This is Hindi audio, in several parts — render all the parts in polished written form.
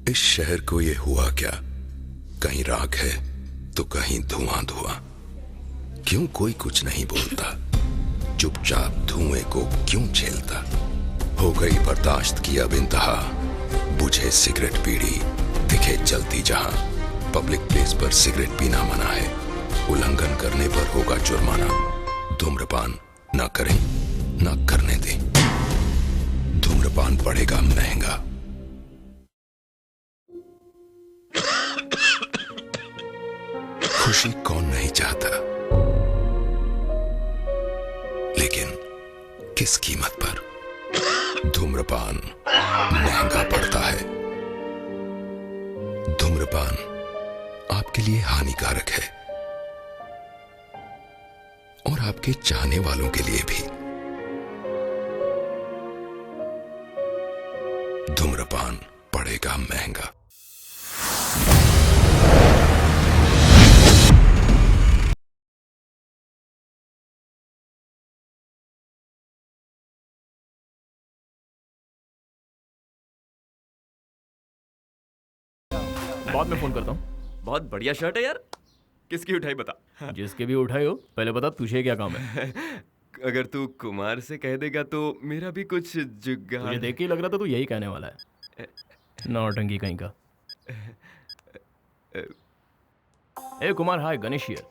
इस शहर को ये हुआ क्या? कहीं राख है तो कहीं धुआं धुआं। क्यों कोई कुछ नहीं बोलता? चुपचाप धुएं को क्यों झेलता? हो गई बर्दाश्त की अब इंतहा। बुझे सिगरेट बीड़ी दिखे जलती जहां। पब्लिक प्लेस पर सिगरेट पीना मना है। उल्लंघन करने पर होगा जुर्माना। धूम्रपान ना करें ना करने दें। धूम्रपान पड़ेगा महंगा। खुशी कौन नहीं चाहता, लेकिन किस कीमत पर? धूम्रपान महंगा पड़ता है। धूम्रपान आपके लिए हानिकारक है और आपके चाहने वालों के लिए भी। धूम्रपान पड़ेगा महंगा। बाद में फोन करता हूँ। बहुत बढ़िया शर्ट है यार। किसकी उठाई बता। जिसके भी उठाए हो, पहले बता तुझे क्या काम है। अगर तू कुमार से कह देगा तो मेरा भी कुछ जुगाड़। तुझे देख के ही लग रहा था तू यही कहने वाला है। नौटंकी कहीं का। ए कुमार, हाय, गणेश हियर।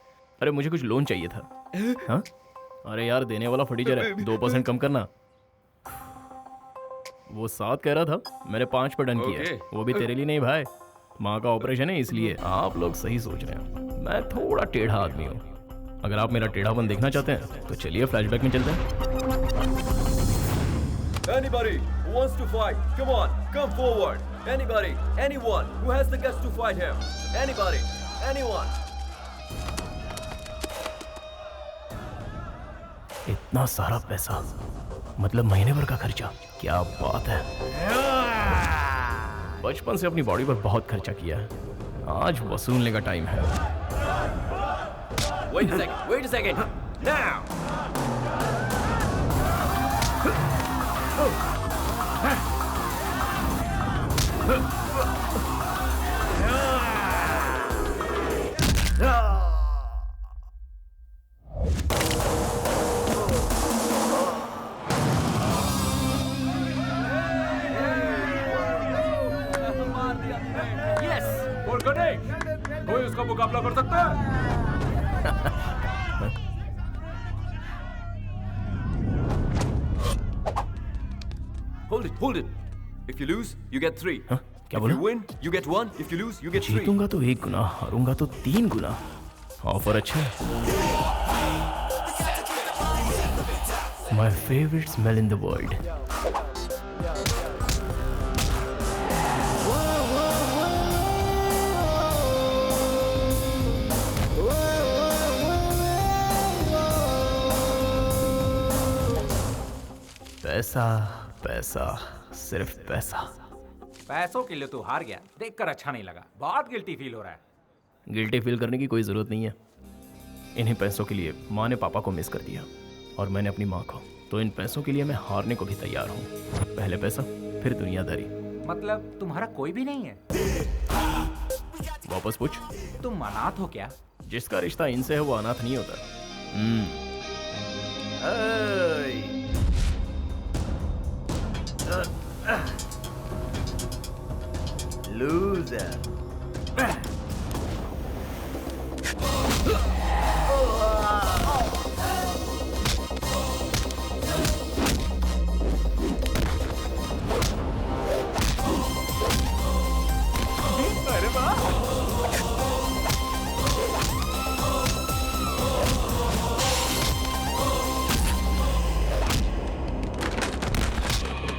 अरे मुझे कुछ लोन चाहिए था। हाँ? अरे यार देने वाला फटीचर है, 2% कम करना। वो 7 कह रहा था, मैंने 5 पर डन किया है। वो भी तेरे लिए नहीं भाई, माँ का ऑपरेशन है इसलिए। आप लोग सही सोच रहे हैं, मैं थोड़ा टेढ़ा आदमी हूँ। अगर आप मेरा टेढ़ापन देखना चाहते हैं तो चलिए फ्लैशबैक में चलते हैं। Anybody who wants to fight, come on, come forward. Anybody, anyone who has the guts to fight him. Anybody, anyone. इतना सारा पैसा, मतलब महीने भर का खर्चा। क्या बात है। बचपन से अपनी बॉडी पर बहुत खर्चा किया है, आज वसूलने का टाइम है। Wait a second, wait a second. Now. Yes! और गणेश, कोई उसका मुकाबला कर सकता है? Hold it. If you lose, you get 3. हाँ? क्या If बोला? you win, you get 1. If you lose, you get 3. जीतूंगा तो 1 गुना, हारूंगा तो 3 गुना। ऑफर अच्छा है। My favorite smell in the world. पैसा पैसा, सिर्फ पैसा। पैसों के लिए तू हार गया, देखकर अच्छा नहीं लगा। बहुत गिल्टी फील हो रहा है। गिल्टी फील करने की कोई ज़रूरत नहीं है। इन्हीं पैसों के लिए माँ ने पापा को मिस कर दिया और मैंने अपनी माँ को। तो इन पैसों के लिए मैं हारने को भी तैयार हूँ। पहले पैसा, फिर दुनियादारी। मतलब तुम्हारा कोई भी नहीं है? वापस पूछ। तुम अनाथ हो क्या? जिसका रिश्ता इनसे है वो अनाथ नहीं होता। लूजर।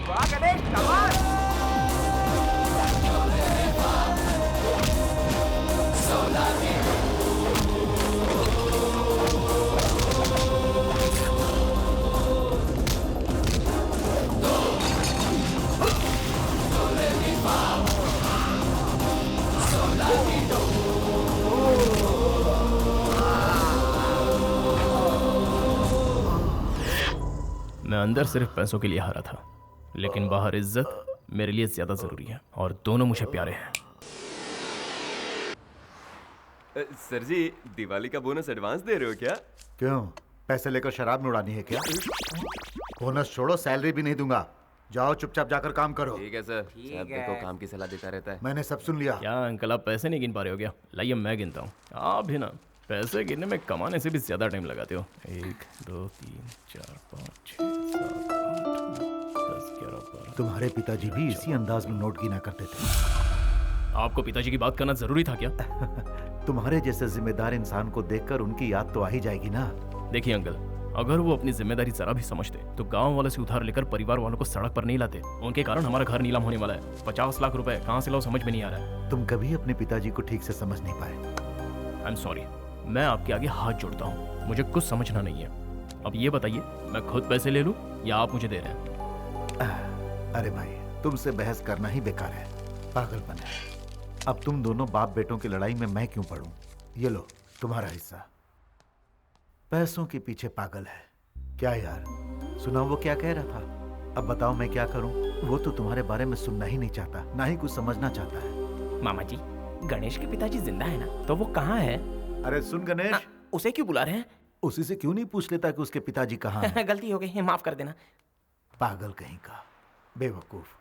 वाह गणेश, कमाल! मैं अंदर सिर्फ पैसों के लिए हारा था, लेकिन बाहर इज्जत, मेरे लिए ज्यादा जरूरी है और दोनों मुझे प्यारे हैं। सर जी, दिवाली का बोनस एडवांस दे रहे हो क्या? क्यों, पैसे लेकर शराब में उड़ानी है क्या? बोनस छोड़ो, सैलरी भी नहीं दूंगा। जाओ चुपचाप जाकर काम करो। ठीक है सर। साहब देखो काम की सलाह देता रहता है। मैंने सब सुन लिया। क्या अंकल आप पैसे नहीं गिन पा रहे हो क्या? लाइए मैं गिनता हूँ। आप भी ना पैसे गिनने में कमाने से भी ज्यादा टाइम लगाते हो। 1 2 3 4 5 6 7 8 9 10 11 12। तुम्हारे पिताजी भी इसी अंदाज में नोट गिना करते थे। आपको पिताजी की बात करना जरूरी था क्या? तुम्हारे जैसे जिम्मेदार इंसान को देखकर उनकी याद तो आ ही जाएगी ना। देखिए अंकल, अगर वो अपनी जिम्मेदारी जरा भी समझते तो गांव वालों से उधार लेकर परिवार वालों को सड़क पर नहीं लाते। उनके कारण हमारा घर नीलाम होने वाला है। 50 लाख रुपए कहाँ से लाओ समझ में नहीं आ रहा है। तुम कभी अपने पिताजी को ठीक से समझ नहीं पाए। आई एम सॉरी, मैं आपके आगे हाथ जोड़ता हूँ, मुझे कुछ समझना नहीं है। अब ये बताइए, मैं खुद पैसे ले लूँ या आप मुझे दे रहे हैं? अरे भाई, तुमसे बहस करना ही बेकार है, पागलपन है। अब तुम दोनों बाप बेटों की लड़ाई में मैं क्यों पढ़ूं? ये लो तुम्हारा हिस्सा। पैसों के पीछे पागल है क्या यार? सुना वो क्या कह रहा था? अब बताओ मैं क्या करूं? वो तो तुम्हारे बारे में सुनना ही नहीं चाहता, ना ही कुछ समझना चाहता है। मामा जी, गणेश के पिताजी जिंदा है ना? तो वो कहाँ है? अरे सुन गणेश, उसे क्यों बुला रहे हैं? उसी से क्यों नहीं पूछ लेता कि उसके पिताजी कहाँ हैं? गलती हो गई, माफ कर देना। पागल कहीं का, बेवकूफ।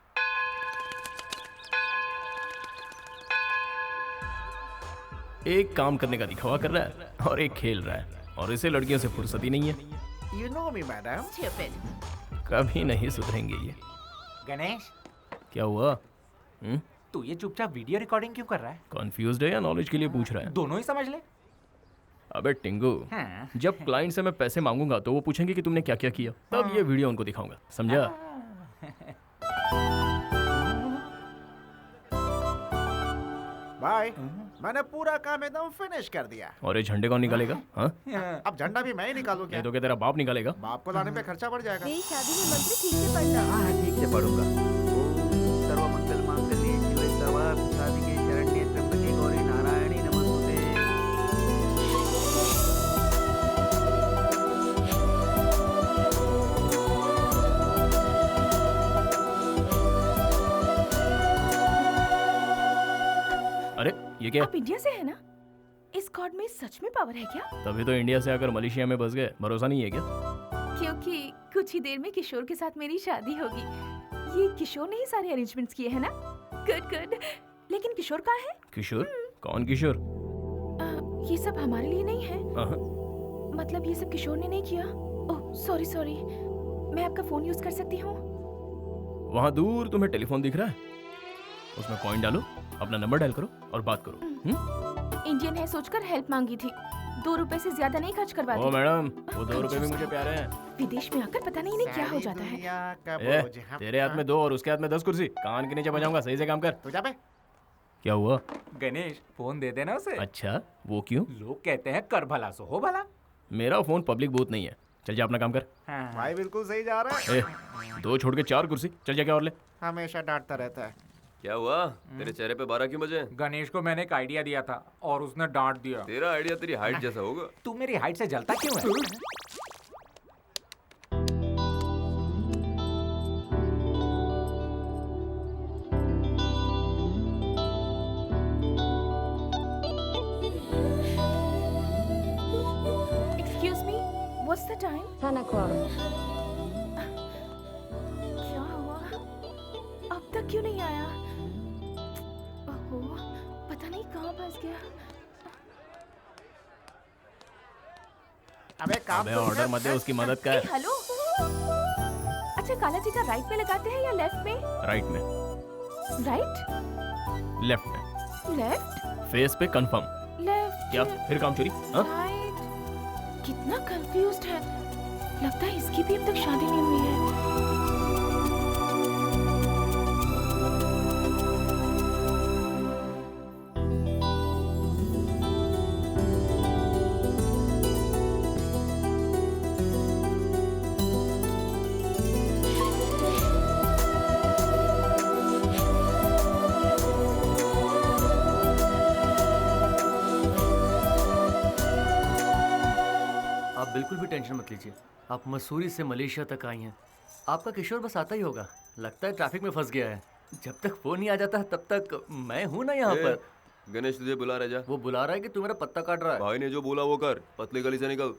एक काम करने का दिखावा कर रहा है और एक खेल रहा है, और इसे लड़कियों से फुर्सत ही नहीं है। You know me, madam. कभी नहीं सुधरेंगे ये। गणेश, क्या हुआ? तू ये चुपचाप वीडियो रिकॉर्डिंग क्यों कर रहा है? कॉन्फ्यूज्ड है या नॉलेज के लिए पूछ रहा है? दोनों ही समझ ले। अबे टिंगू, हाँ। जब क्लाइंट से मैं पैसे मांगूंगा तो वो पूछेंगे कि तुमने क्या क्या किया, तब ये वीडियो उनको दिखाऊंगा, समझा? बाय। मैंने पूरा काम एकदम फिनिश कर दिया। और ये झंडे कौन निकालेगा? हाँ? अब झंडा भी मैं ही निकालूं क्या? ये तो क्या तेरा बाप निकालेगा? बाप को लाने पे खर्चा बढ़ जाएगा। मेरी शादी में मंत्र ठीक से पढ़ना। हाँ ठीक से पढ़ूंगा। सर्वमंगल मांगल्ये शिवे सर्वार्थ साधिके शरण्ये त्र्यंबके गौरी नारायणी नमोस्तुते। अरे ये क्या? आप इंडिया से है ना? इस गॉड में सच में पावर है क्या? तभी तो इंडिया से आकर मलेशिया में बस गए, भरोसा नहीं है क्या? क्योंकि कुछ ही देर में किशोर के साथ मेरी शादी होगी। ये किशोर ने ही सारे अरेंजमेंट्स किए हैं ना? Good good. लेकिन किशोर कहाँ है? किशोर? कौन किशोर? ये सब हमारे लिए नहीं है। हाँ। मतलब ये सब किशोर ने नहीं किया। Oh sorry sorry. मैं आपका फोन यूज कर सकती हूँ? वहाँ दूर तुम्हें टेलीफोन दिख रहा है? उसमें कॉइन डालो, अपना नंबर डायल करो और बात करो। इंडियन है सोचकर हेल्प मांगी थी। 2 रुपए से ज्यादा नहीं खर्च करवाती। ओ मैडम, वो 2 रुपए भी मुझे प्यारे हैं। विदेश में आकर पता नहीं इन्हें क्या हो जाता है। ए, तेरे हाथ में 2 और उसके हाथ में 10 कुर्सी, कान के नीचे बजाऊंगा, सही से काम कर। तू जा बे। क्या हुआ? गणेश, फोन दे देना उसे। अच्छा, वो क्यों? लोग कहते हैं कर भला सो हो भला। मेरा फोन पब्लिक बूथ नहीं है, चल जा अपना काम कर। हाँ। भाई बिल्कुल सही जा रहा है। 2 छोड़ के 4 कुर्सी, चल जा क्या और ले। हमेशा डांटता रहता है। क्या हुआ? तेरे चेहरे पे 12 क्यों बजे? गणेश को मैंने एक आइडिया दिया था और उसने डांट दिया। तेरा आइडिया तेरी हाइट जैसा होगा। तू मेरी हाइट से जलता क्यों है? Excuse me, what's the time? 10 o'clock. क्या हुआ? अब तक क्यों नहीं आया? ओहो, पता नहीं कहाँ फंस गया। अबे काम अबे ऑर्डर मत दे, उसकी मदद ए, कर। हेलो। अच्छा, काला टीका राइट में लगाते हैं या लेफ्ट में? राइट में, राइट, लेफ्ट में, लेफ्ट, फेस पे कंफर्म। लेफ्ट। क्या फिर काम चोरी? हाँ? राइट। कितना कंफ्यूज्ड है। लगता है इसकी भी अब तक शादी नहीं हुई है। आप बिल्कुल भी टेंशन मत लीजिए। आप मसूरी से मलेशिया तक आई हैं। आपका किशोर बस आता ही होगा। लगता है ट्रैफिक में फंस गया है। जब तक फोन नहीं आ जाता तब तक मैं हूँ ना यहाँ पर। गणेश तुझे बुला रहा है, जा। वो बुला रहा है कि तू मेरा पत्ता काट रहा है। भाई ने जो बोला वो कर, पतली गली से निकल।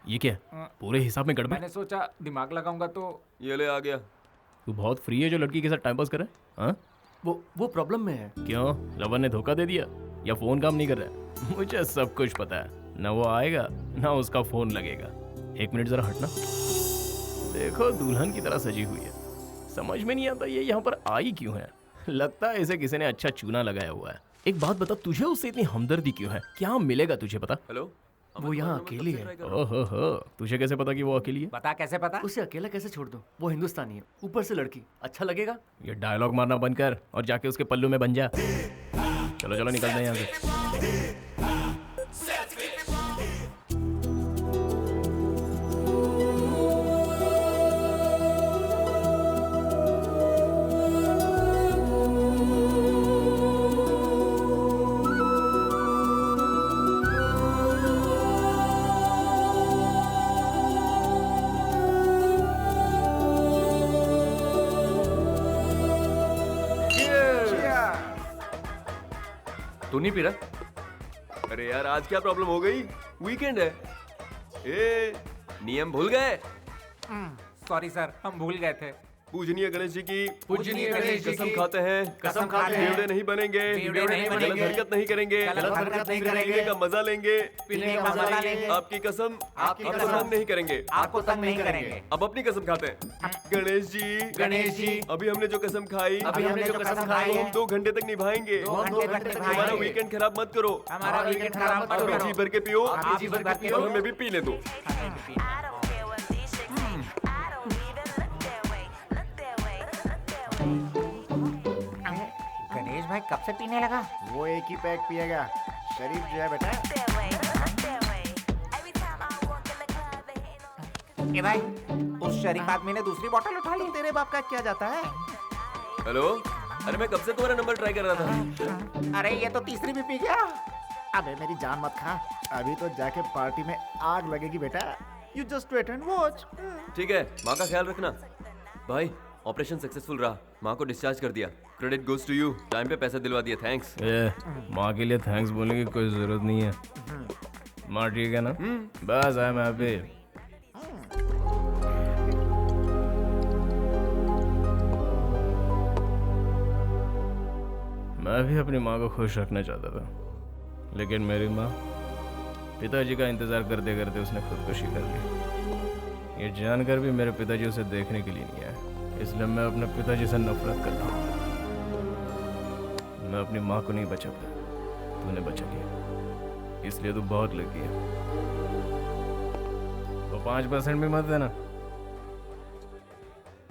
ये क्या पूरे हिसाब में गड़बड़? मैंने सोचा दिमाग लगाऊंगा तो। ये ले आ गया। तू बहुत फ्री है जो लड़की के साथ टाइम पास कर रहा है? हाँ? वो प्रॉब्लम में है। क्यों, लवर ने धोखा दे दिया या फोन काम नहीं कर रहा है? मुझे सब कुछ पता है, ना वो आएगा ना उसका फोन लगेगा। एक मिनट जरा हटना। देखो दुल्हन की तरह सजी हुई है, समझ में नहीं आता ये यहाँ पर आई क्यों है। लगता है इसे किसी ने अच्छा चूना लगाया हुआ है। एक बात बता, तुझे उससे इतनी हमदर्दी क्यों है? क्या मिलेगा तुझे पता? हेलो, वो यहाँ अकेली है। ओहो, तुझे कैसे पता कि वो अकेली है? बता कैसे पता? उसे अकेला कैसे छोड़ दूं? वो हिंदुस्तानी है, ऊपर से लड़की, अच्छा लगेगा? ये डायलॉग मारना बंद कर और जाके उसके पल्लू में बन जा। चलो चलो निकलते हैं यहाँ से। तू नहीं पी रहा? अरे यार आज क्या प्रॉब्लम हो गई? वीकेंड है। ए, नियम भूल गए? सॉरी सर, हम भूल गए थे। पूजनीय गणेश जी की पूजनीय गणेश जी कसम की खाते हैं, कसम खाते हैं, बेवड़े नहीं बनेंगे, बेवड़े नहीं गलत बनेंगे, हरकत नहीं करेंगे, गलत हरकत नहीं करेंगे, पीने का मजा लेंगे, पीने का मजा लेंगे, आपकी कसम आपकी आपको कसम, तंग नहीं करेंगे, आपको तंग नहीं करेंगे। अब अपनी कसम खाते हैं। गणेश जी, अभी हमने जो कसम खाई, खाई हम 2 घंटे तक निभाएंगे। 2 घंटे तक निभाएंगे। हमारा वीकेंड खराब मत करो। हमारा वीकेंड खराब मत आप भी करो। जी भर के पियो, आप भी जी भर के पियो। और हमें भी पीने दो। गणेश भाई कब से पीने लगा? वो एक ही पैक पिएगा, शरीफ जो है बेटा। ए भाई, उस शरीफ आदमी ने दूसरी बोतल उठा ली। तेरे बाप का क्या जाता है? हेलो, अरे मैं कब से तुम्हारा नंबर ट्राई कर रहा था। अरे ये तो तीसरी भी पी गया। अबे मेरी जान मत खा, अभी तो जाके पार्टी में आग लगेगी बेटा। You just wait and watch. ठीक है, माँ का ख्याल रखना। भाई ऑपरेशन सक्सेसफुल रहा, माँ को डिस्चार्ज कर दिया। Credit goes to you, time पे पैसे दिलवा दिए, थैंक्स। माँ के लिए थैंक्स बोलने की कोई जरूरत नहीं है। माँ ठीक है ना? बस आई एम हैप्पी। मैं भी अपनी माँ को खुश रखना चाहता था, लेकिन मेरी माँ पिताजी का इंतजार करते करते उसने खुदकुशी कर ली। ये जानकर भी मेरे पिताजी उसे देखने के लिए नहीं आए, इसलिए मैं अपने पिताजी से नफरत करता हूँ। मैं अपनी माँ को नहीं बचा पाया, तूने बचा लिया, इसलिए तू बहुत लगी है। वो 5% भी मत देना।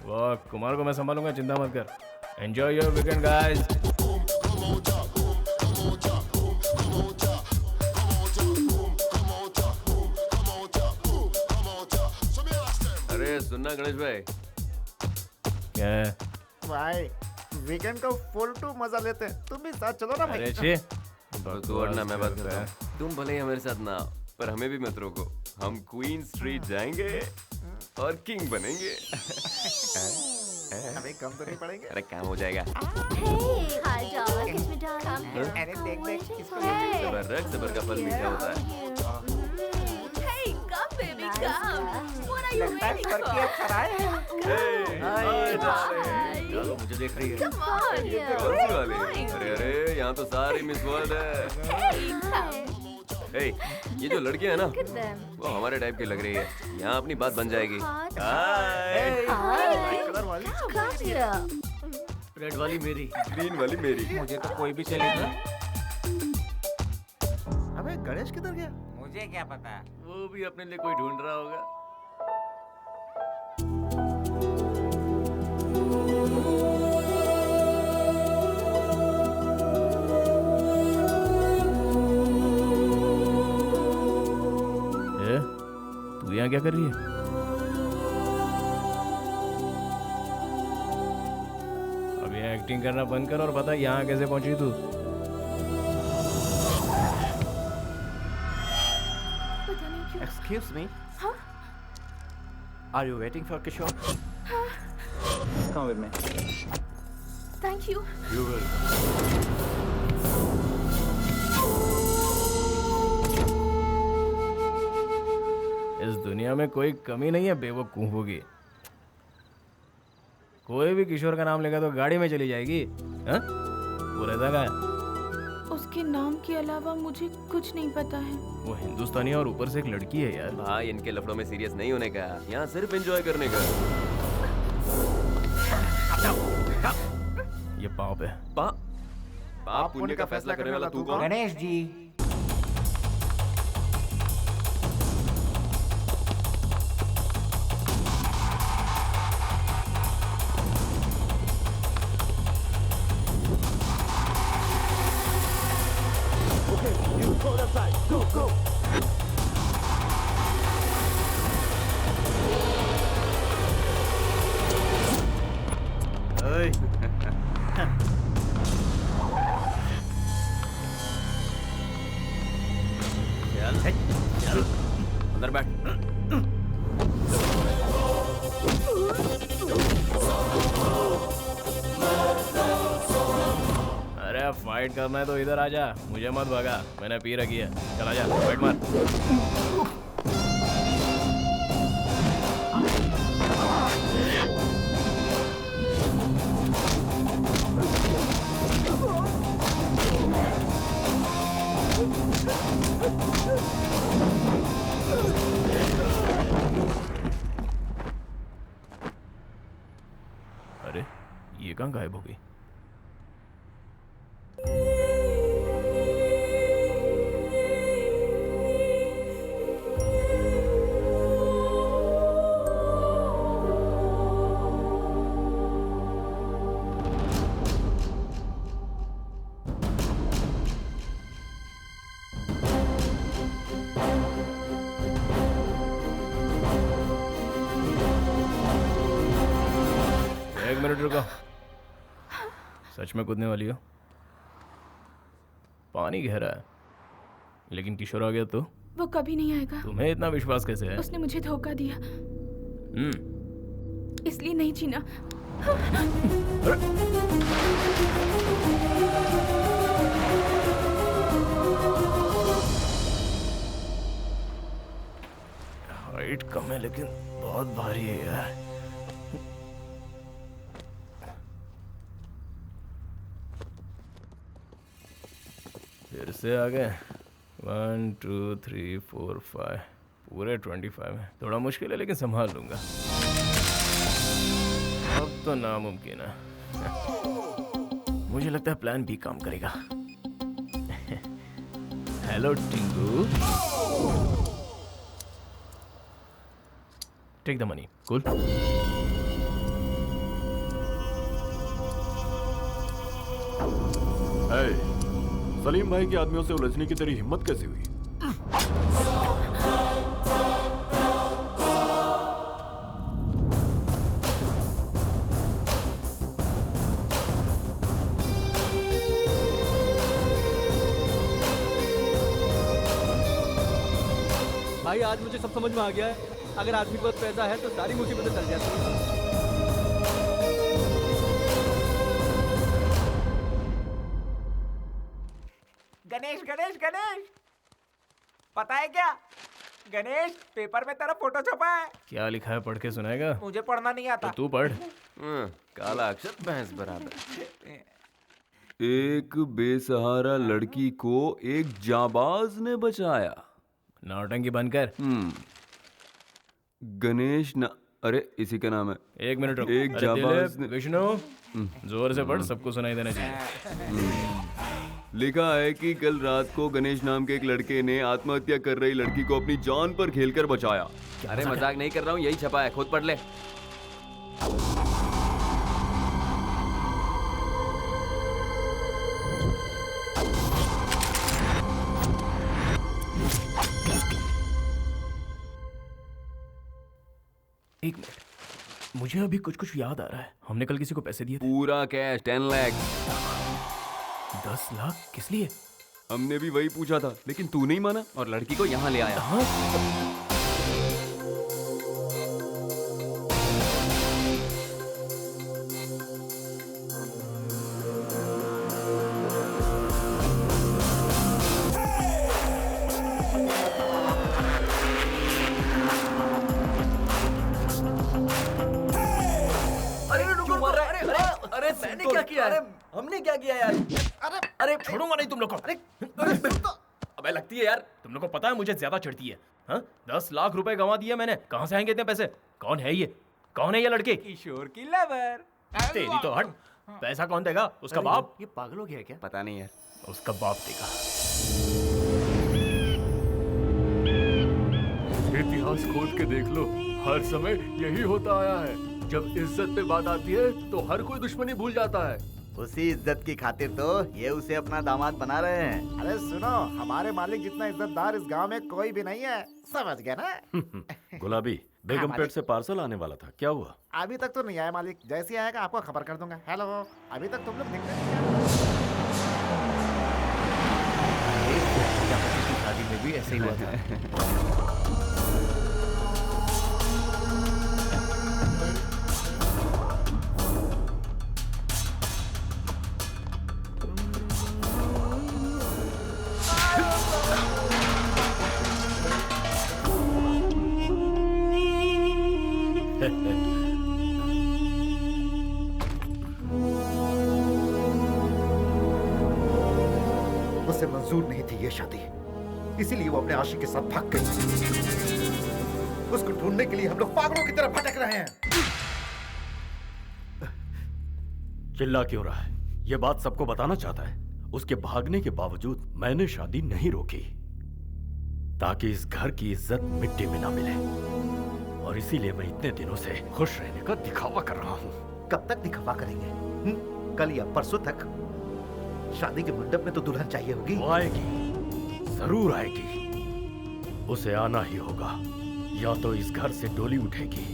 वाह, कुमार को मैं संभालूंगा, चिंता मत कर। Enjoy your weekend guys. अरे सुनना गणेश भाई, क्या है? भाई वीकेंड को फुल टू मजा लेते हैं, तुम भी साथ चलो ना भाई। अरे छे, तू और ना मैं बात करता हूँ। तुम भले ही हमारे साथ ना आओ, पर हमें भी मत रोको। हम क्वीन स्ट्रीट जाएंगे और किंग बनेंगे। अबे कम तो नहीं पड़ेंगे। अरे काम हो जाएगा। अरे देख देख किसको सबर का फल मीठा होता है। Hey, come baby, come. What are you लगता है waiting फर्क ये for? खरा है। चलो मुझे देख रही है। Come on. कौन सी वाली? अरे यहाँ तो सारी मिस वर्ल्ड है। Hey, come. हे, ये जो लड़कियां है ना, Look at them. वो हमारे टाइप की लग रही है। यहाँ अपनी बात बन जाएगी। Hot. हाय। कलर वाली Come here. रेड वाली मेरी, ग्रीन वाली मेरी। मुझे तो कोई भी चलेगा। अबे गणेश किधर गया? मुझे क्या पता। वो भी अपने लिए कोई ढूंढ रहा होगा। तू यहाँ क्या कर रही है? अब यहाँ एक्टिंग करना बंद कर और बता यहाँ कैसे पहुंची तू? पता नहीं क्यों। Excuse me, Are you waiting for Kishore? Come with me. Thank you. You will. इस दुनिया में कोई कमी नहीं है बेवकूफों की। कोई भी किशोर का नाम लेगा तो गाड़ी में चली जाएगी। हाँ? वो रहता का है? उसके नाम के अलावा मुझे कुछ नहीं पता है। वो हिंदुस्तानी है और ऊपर से एक लड़की है यार। भाई इनके लफड़ों में सीरियस नहीं होने का, यहाँ सिर्फ एंजॉय करने का। ये पाप है। पाप पुण्य का फैसला करने वाला तू कौन? गणेश जी। चल अंदर बैठ। अरे अब फाइट करना है तो इधर आ जा, मुझे मत भगा, मैंने पी रखी है। चला जा, फाइट मार। अरे ये कहाँ गायब हो गई? एक मिनट रुको। सच में कूदने वाली हो? पानी गहरा है, लेकिन किशोर आ गया तो? वो कभी नहीं आएगा। तुम्हें इतना विश्वास कैसे है? उसने मुझे धोखा दिया, इसलिए नहीं जीना। हाइट कम है लेकिन बहुत भारी है यार। फिर से आ गए। 1 2 3 4 5 पूरे 25 है। थोड़ा मुश्किल है लेकिन संभाल लूंगा। अब तो नामुमकिन है। मुझे लगता है प्लान बी काम करेगा। Hello Tingu, take the money. Cool. Salim भाई के आदमियों से उलझने की तेरी हिम्मत कैसे हुई? भाई आज मुझे सब समझ में आ गया है। अगर आदमी के पास पैसा है तो सारी मुसीबतें टल जाती हैं। गणेश गणेश गणेश, पता है क्या गणेश, पेपर में तेरा फोटो छपा है। क्या लिखा है पढ़ के सुनाएगा? मुझे पढ़ना नहीं आता। तो तू पढ़। काला अक्षर भैंस बराबर। एक बेसहारा लड़की को एक जाबाज ने बचाया। नौटंकी बंद कर। गणेश ना, अरे इसी का नाम है। एक मिनट रुक। एक अरे जाबाज दिलीप, विष्णु, जोर से पढ़, सबको सुनाई देना चाहिए। लिखा है कि कल रात को गणेश नाम के एक लड़के ने आत्महत्या कर रही लड़की को अपनी जान पर खेलकर बचाया। अरे मजाक नहीं कर रहा हूँ, यही छपा है, खुद पढ़ ले। एक मिनट, मुझे अभी कुछ कुछ याद आ रहा है। हमने कल किसी को पैसे दिए थे। पूरा कैश 10 लाख। 10 लाख किस लिए? हमने भी वही पूछा था, लेकिन तू नहीं माना और लड़की को यहाँ ले आया। हमने क्या किया है? हमने क्या किया यार? अरे छोड़ूंगा नहीं तुम लोग को। अबे लगती है यार। तुम लोग को पता है मुझे ज्यादा चिढ़ती है। हाँ 10 लाख रुपए गंवा दिए मैंने, कहाँ से आएंगे इतने पैसे? कौन है ये? कौन है ये लड़के? किशोर की लवर। तेरी तो हट। पैसा कौन देगा? उसका बाप? ये पागल हो गया क्या? पता नहीं यार। उसका बाप देगा। इतिहास खोद के देख लो, हर समय यही होता आया है। जब इज्जत पे बात आती है तो हर कोई दुश्मनी भूल जाता है। उसी इज्जत की खातिर तो ये उसे अपना दामाद बना रहे हैं। अरे सुनो, हमारे मालिक जितना इज्जतदार इस गांव में कोई भी नहीं है, समझ गया ना? गुलाबी बेगमपेट मालिक। से पार्सल आने वाला था, क्या हुआ? अभी तक तो नहीं आया मालिक, जैसे ही आएगा आपको खबर कर दूंगा। हेलो, अभी तक तुम लोग दिख रहे हैं। शादी में भी ऐसे ही हुआ था। उसे मंजूर नहीं थी ये शादी, इसीलिए वो अपने आशिक के साथ भाग गई। उसको ढूंढने के लिए हम लोग पागलों की तरह भटक रहे हैं। चिल्ला क्यों रहा है? ये बात सबको बताना चाहता है। उसके भागने के बावजूद मैंने शादी नहीं रोकी, ताकि इस घर की इज्जत मिट्टी में ना मिले। और इसीलिए मैं इतने दिनों से खुश रहने का दिखावा कर रहा हूँ। कब तक दिखावा करेंगे? कल या परसों तक? शादी के मंडप में तो दुल्हन चाहिए होगी। वो आएगी, जरूर आएगी। उसे आना ही होगा। या तो इस घर से डोली उठेगी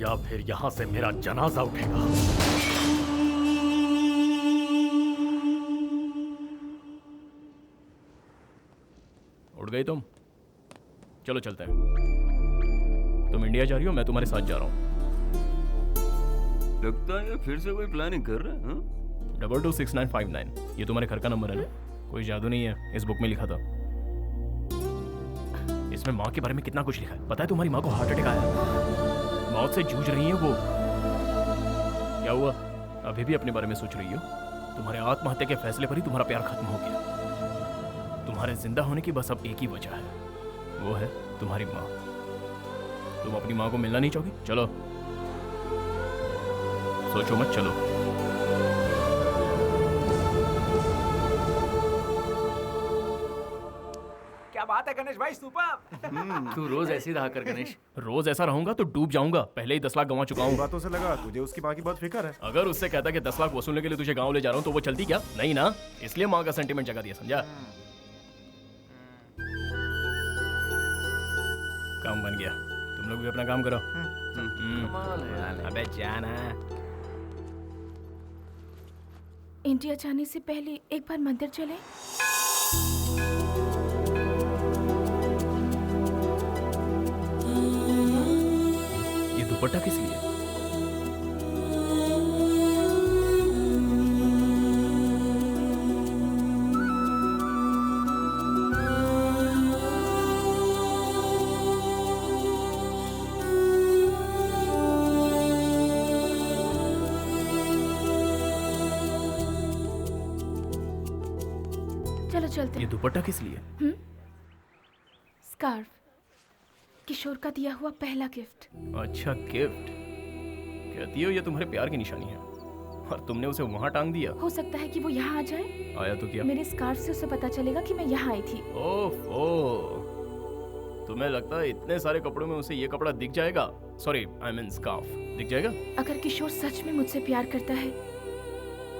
या फिर यहाँ से मेरा जनाजा उठेगा। उठ गई तुम? चलो चलते हैं। तुम इंडिया जा रही हो, मैं तुम्हारे साथ जा रहा हूँ। लगता है फिर से कोई प्लानिंग कर रहा है। हाँ? 226959 ये तुम्हारे घर का नंबर है ना? कोई जादू नहीं है, इस बुक में लिखा था। इसमें माँ के बारे में कितना कुछ लिखा है। पता है तुम्हारी माँ को हार्ट अटैक आया, मौत से जूझ रही है वो। क्या हुआ? अभी भी अपने बारे में सोच रही हो? तुम्हारे आत्महत्या के फैसले पर ही तुम्हारा प्यार खत्म हो गया। तुम्हारे जिंदा होने की बस अब एक ही वजह है, वो है तुम्हारी माँ। तुम अपनी माँ को मिलना नहीं चाहोगी? चलो, सोचो मत, चलो। क्या बात है गणेश भाई, सुपर। तू रोज ऐसे ही रहा कर गणेश। रोज ऐसा रहूंगा तो डूब जाऊंगा। पहले ही 10 लाख गंवा चुका हूँ। बातों से लगा तुझे उसकी माँ की बहुत फिक्र है। अगर उससे कहता कि 10 लाख वसूलने के लिए तुझे गांव ले जा रहा हूँ तो वो चलती क्या? नहीं ना, इसलिए माँ का सेंटीमेंट जगा दिया, समझा? काम बन गया, तुम लोग भी अपना काम करो। अबे जाना। इंडिया जाने से पहले एक बार मंदिर चले। ये दुपट्टा किस लिए? चलो चलते ये दुपट्टा किस लिए? स्कार्फ, किशोर का दिया हुआ पहला गिफ्ट। अच्छा, गिफ्ट। कहती हो ये तुम्हारे प्यार की निशानी है, और तुमने उसे वहां टांग दिया। हो सकता है कि वो यहाँ आ जाए। आया तो क्या? मेरे स्कार्फ से उसे पता चलेगा कि मैं यहाँ आई थी। ओफो, तुम्हें लगता है इतने सारे कपड़ों में उसे ये कपड़ा दिख जाएगा? सॉरी, आई मीन स्कार्फ दिख जाएगा? अगर किशोर सच में मुझसे प्यार करता है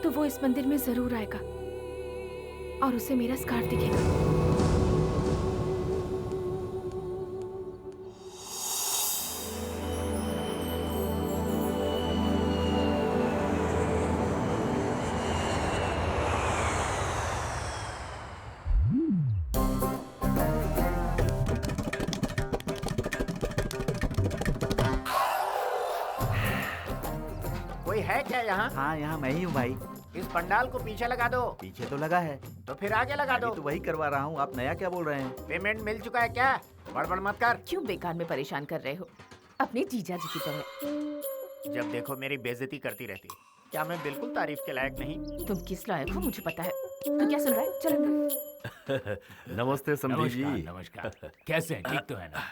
तो वो इस मंदिर में जरूर आएगा और उसे मेरा स्कार्फ दिखेगा। कोई है क्या यहाँ? हाँ, यहाँ मैं ही हूँ भाई। इस पंडाल को पीछे लगा दो। पीछे तो लगा है, तो फिर आगे लगा दो। अभी तो वही करवा रहा हूँ। आप नया क्या बोल रहे हैं? पेमेंट मिल चुका है क्या? बड़बड़ मत कर। क्यों बेकार में परेशान कर रहे हो? अपने जीजा जी की तरह। जब देखो मेरी बेइज्जती करती रहती। क्या मैं बिल्कुल तारीफ के लायक नहीं? तुम किस लायक हो मुझे पता है। तो क्या सुन रहा है? चल अंदर। नमस्ते समधी जी। नमस्कार। कैसे हैं? ठीक तो है ना?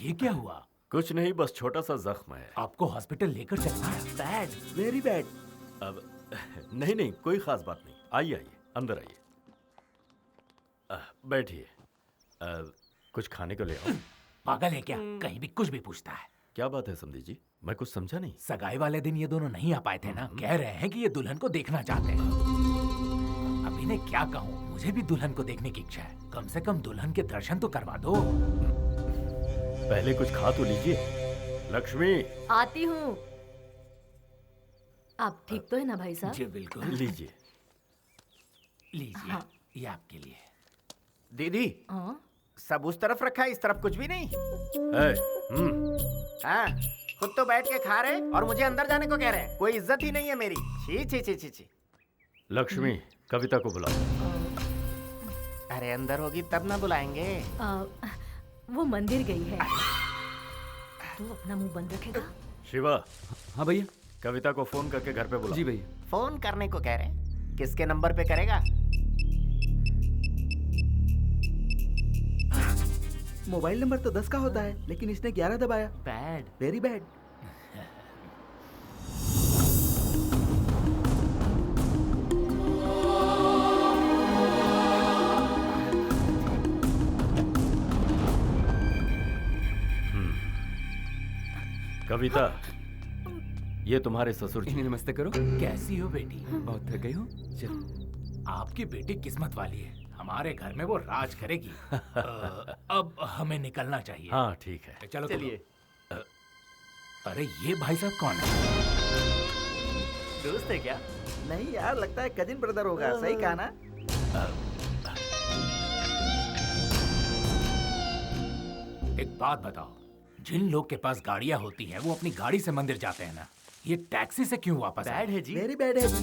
ये क्या हुआ? कुछ नहीं, बस छोटा सा जख्म है। आपको हॉस्पिटल लेकर चलना है? Bad, very bad. अब नहीं नहीं, कोई खास बात नहीं। आइए आइए, अंदर आइए। बैठिए। कुछ खाने को ले आओ। पागल है क्या? कहीं भी कुछ भी पूछता है। क्या बात है समधी जी? मैं कुछ समझा नहीं। सगाई वाले दिन ये दोनों नहीं आ पाए थे ना? कह रहे हैं कि ये दुल्हन को देखना चाहते हैं। अब इन्हें क्या कहूँ, मुझे भी दुल्हन को देखने की इच्छा है। कम से कम दुल्हन के दर्शन तो करवा दो। पहले कुछ खा तो लीजिए। लक्ष्मी, आती हूँ। आप ठीक तो है ना भाई साहब? जी बिल्कुल। लीजिए लीजिए। हाँ। ये आपके लिए। दीदी, हाँ? सब उस तरफ रखा है, इस तरफ कुछ भी नहीं। हाँ, खुद तो बैठ के खा रहे और मुझे अंदर जाने को कह रहे हैं। कोई इज्जत ही नहीं है मेरी। छी छी छी छी छी। लक्ष्मी, कविता को बुलाओ। अरे अंदर होगी तब ना बुलाएंगे। वो मंदिर गई है। तू अपना मुंह बंद रखेगा? शिवा। हाँ भैया। कविता को फोन करके घर पे बुलाओ। जी भैया। फोन करने को कह रहे हैं? किसके नंबर पे करेगा? मोबाइल नंबर तो 10 का होता है, लेकिन इसने 11 दबाया। Bad, very bad. कविता, ये तुम्हारे ससुर जी। नमस्ते करो। कैसी हो बेटी? बहुत थक गई हो? चलो। आपकी बेटी किस्मत वाली है, हमारे घर में वो राज करेगी। अब हमें निकलना चाहिए। हाँ ठीक है, चलो चलिए। अरे ये भाई साहब कौन है? दोस्त है क्या? नहीं यार, लगता है कजिन ब्रदर होगा। सही कहा ना? एक बात बताओ, जिन लोग के पास गाड़ियां होती हैं वो अपनी गाड़ी से मंदिर जाते हैं ना, ये टैक्सी से क्यों वापस आए? बैड है जी। वेरी बैड है जी।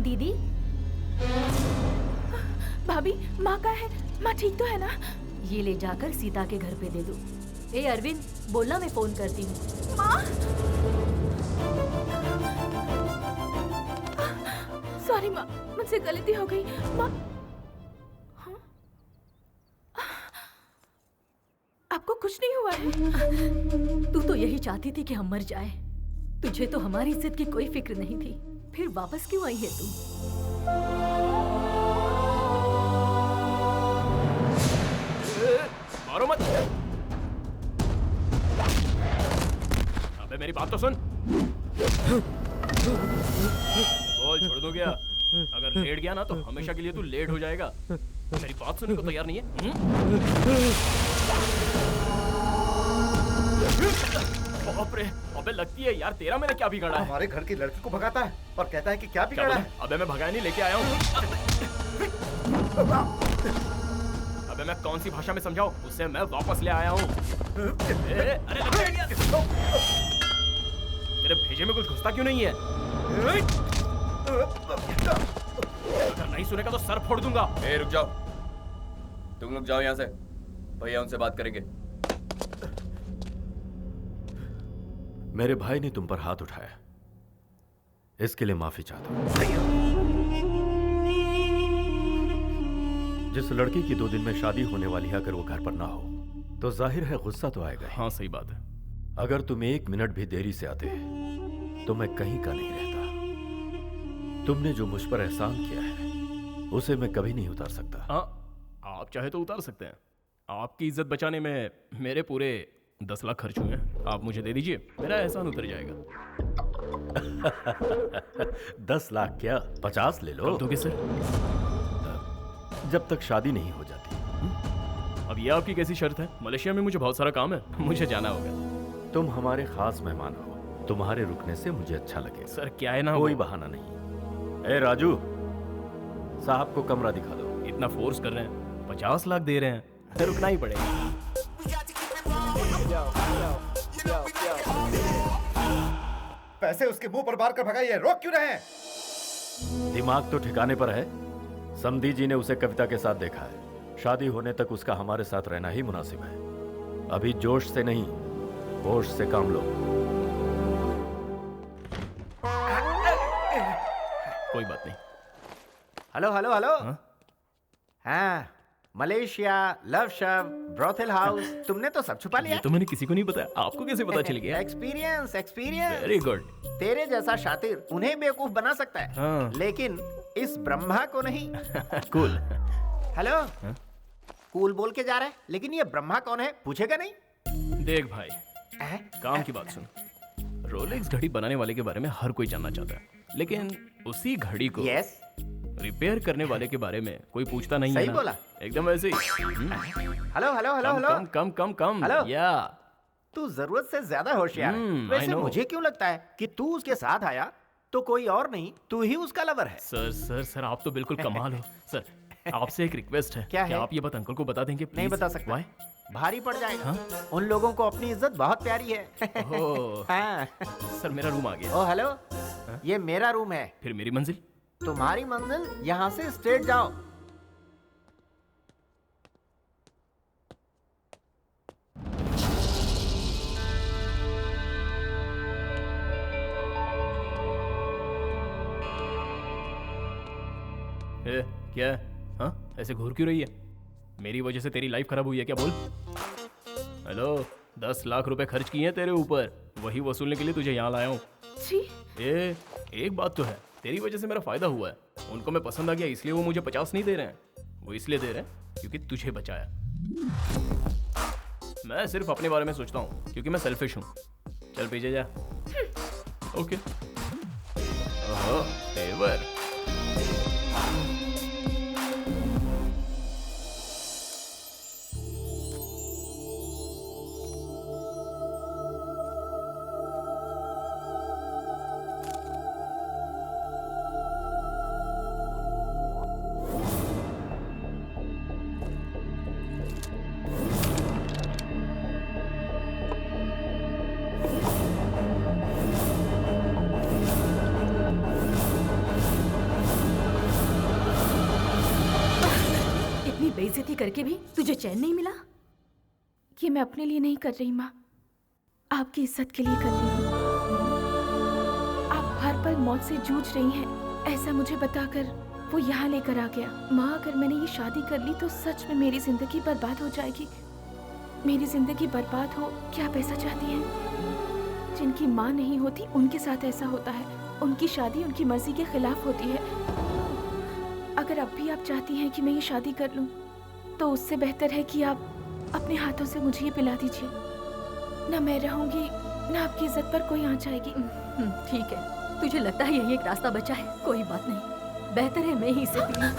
दीदी, भाभी, माँ का है? माँ ठीक तो है ना? ये ले जाकर सीता के घर पे दे दो। ए अरविंद, बोलना मैं फोन करती हूँ। माँ, सॉरी माँ, मुझसे गलती हो गई। माँ, हाँ? आपको कुछ नहीं हुआ है? तू तो यही चाहती थी कि हम मर जाए। तुझे तो हमारी इज्जत की कोई फिक्र नहीं थी। फिर वापस क्यों आई है तू? मारो मत। अबे मेरी बात तो सुन। बोल, छोड़ दो क्या? अगर लेट गया ना तो हमेशा के लिए तू लेट हो जाएगा। मेरी बात सुनने को तैयार नहीं है? बाप रे, अबे लगती है यार, तेरा मैंने क्या बिगाड़ा है? हमारे घर की लड़की को भगाता है और कहता है कि क्या बिगाड़ा है। अबे मैं भगाया नहीं, लेके आया हूँ। अबे मैं कौन सी भाषा में समझाऊं? उसे मैं वापस ले आया हूँ। अरे तेरे भेजे में कुछ घुसता क्यों नहीं है? अगर नहीं सुनेगा तो सर फोड़ दूंगा। रुक जाओ, तुम लोग जाओ यहाँ से, भैया उनसे बात करेंगे। मेरे भाई ने तुम पर हाथ उठाया, इसके लिए माफी चाहता हूं। जिस लड़की की 2 दिन में शादी होने वाली है, अगर वो घर पर ना हो तो जाहिर है गुस्सा तो आएगा। हाँ सही बात है। अगर तुम 1 मिनट भी देरी से आते तो मैं कहीं का नहीं रहता। तुमने जो मुझ पर एहसान किया है उसे मैं कभी नहीं उतार सकता। हाँ, आप चाहे तो उतार सकते हैं। आपकी इज्जत बचाने में मेरे पूरे 10 लाख खर्च हुए हैं। आप मुझे दे दीजिए, मेरा एहसान उतर जाएगा। 10 लाख क्या, 50 ले लो। तो किससे? जब तक शादी नहीं हो जाती। अब ये आपकी कैसी शर्त है? मलेशिया में मुझे बहुत सारा काम है, मुझे जाना होगा। तुम हमारे खास मेहमान हो, तुम्हारे रुकने से मुझे अच्छा लगे। सर क्या है ना, कोई बहाना नहीं। ए राजू, साहब को कमरा दिखा दो। इतना फोर्स कर रहे हैं, 50 लाख दे रहे हैं, तो रुकना ही पड़ेगा। पैसे उसके मुंह पर मार कर भगाइए, रोक क्यों रहे हैं? दिमाग तो ठिकाने पर है। समधी जी ने उसे कविता के साथ देखा है। शादी होने तक उसका हमारे साथ रहना ही मुनासिब है। अभी जोश से नहीं, होश से काम लो। कोई बात नहीं। Hello hello hello. हाँ, मलेशिया, लव शव, ब्रोथल हाउस, तुमने तो सब छुपा लिया। ये तो मैंने किसी को नहीं बताया, आपको कैसे पता चल गया? Experience experience. Very good. तेरे जैसा शातिर उन्हें बेवकूफ बना सकता है, हाँ। लेकिन इस ब्रह्मा को नहीं। कूल। हेलो, कूल बोल के जा रहा है, लेकिन ये ब्रह्मा कौन है पूछेगा नहीं? देख भाई, काम की बात सुन। रोलेक्स घड़ी बनाने वाले के बारे में हर कोई जानना चाहता है, लेकिन उसी घड़ी को रिपेयर करने वाले के बारे में कोई पूछता नहीं है। सही बोला। एकदम वैसे ही। Hello hello hello hello. Come. Hello. या तू जरूरत से ज्यादा होशियार है। वैसे मुझे क्यों लगता है कि तू उसके साथ आया तो कोई और नहीं, तू ही उसका लवर है। सर आप तो बिल्कुल कमाल हो। सर, आपसे एक रिक्वेस्ट है। क्या है? आप ये बात अंकल को बता देंगे? नहीं बता सकता। भारी पड़ जाएगा। उन लोगों को अपनी इज्जत बहुत प्यारी है। हाँ। सर, मेरा रूम आ गया। ओ हेलो, ये मेरा रूम है। फिर मेरी मंजिल? तुम्हारी मंजिल यहाँ से स्ट्रेट जाओ। क्या? हाँ, ऐसे घूर क्यों रही है? मेरी वजह से तेरी लाइफ खराब हुई है क्या? बोल। हेलो, 10 लाख रुपए खर्च किए हैं तेरे ऊपर, वही वसूलने के लिए तुझे यहाँ लाया हूँ। एक बात तो है, तेरी वजह से मेरा फायदा हुआ है। उनको मैं पसंद आ गया, इसलिए वो मुझे 50 नहीं दे रहे हैं। वो इसलिए दे रहे हैं क्योंकि तुझे बचाया। मैं सिर्फ अपने बारे में सोचता हूँ क्योंकि मैं सेल्फिश हूँ। चल पीछे जा। ओके। ओहो, तेवर। बेइज्जती करके भी तुझे चैन नहीं मिला? ये मैं अपने लिए नहीं कर रही माँ, आपकी इज्जत के लिए कर रही हूँ। आप हर पल मौत से जूझ रही हैं, ऐसा मुझे बताकर वो यहाँ लेकर आ गया। माँ, अगर मैंने ये शादी कर ली तो सच में मेरी जिंदगी बर्बाद हो जाएगी। मेरी जिंदगी बर्बाद हो, क्या आप ऐसा चाहती हैं? जिनकी माँ नहीं होती उनके साथ ऐसा होता है। उनकी शादी उनकी मर्जी के खिलाफ होती है। अगर अब भी आप चाहती हैं कि मैं ये शादी कर लूं, तो उससे बेहतर है कि आप अपने हाथों से मुझे ये पिला दीजिए। ना मैं रहूंगी, ना आपकी इज्जत पर कोई आंच आएगी। ठीक है, तुझे लगता है यही एक रास्ता बचा है? कोई बात नहीं, बेहतर है मैं ही इसे पी लूं।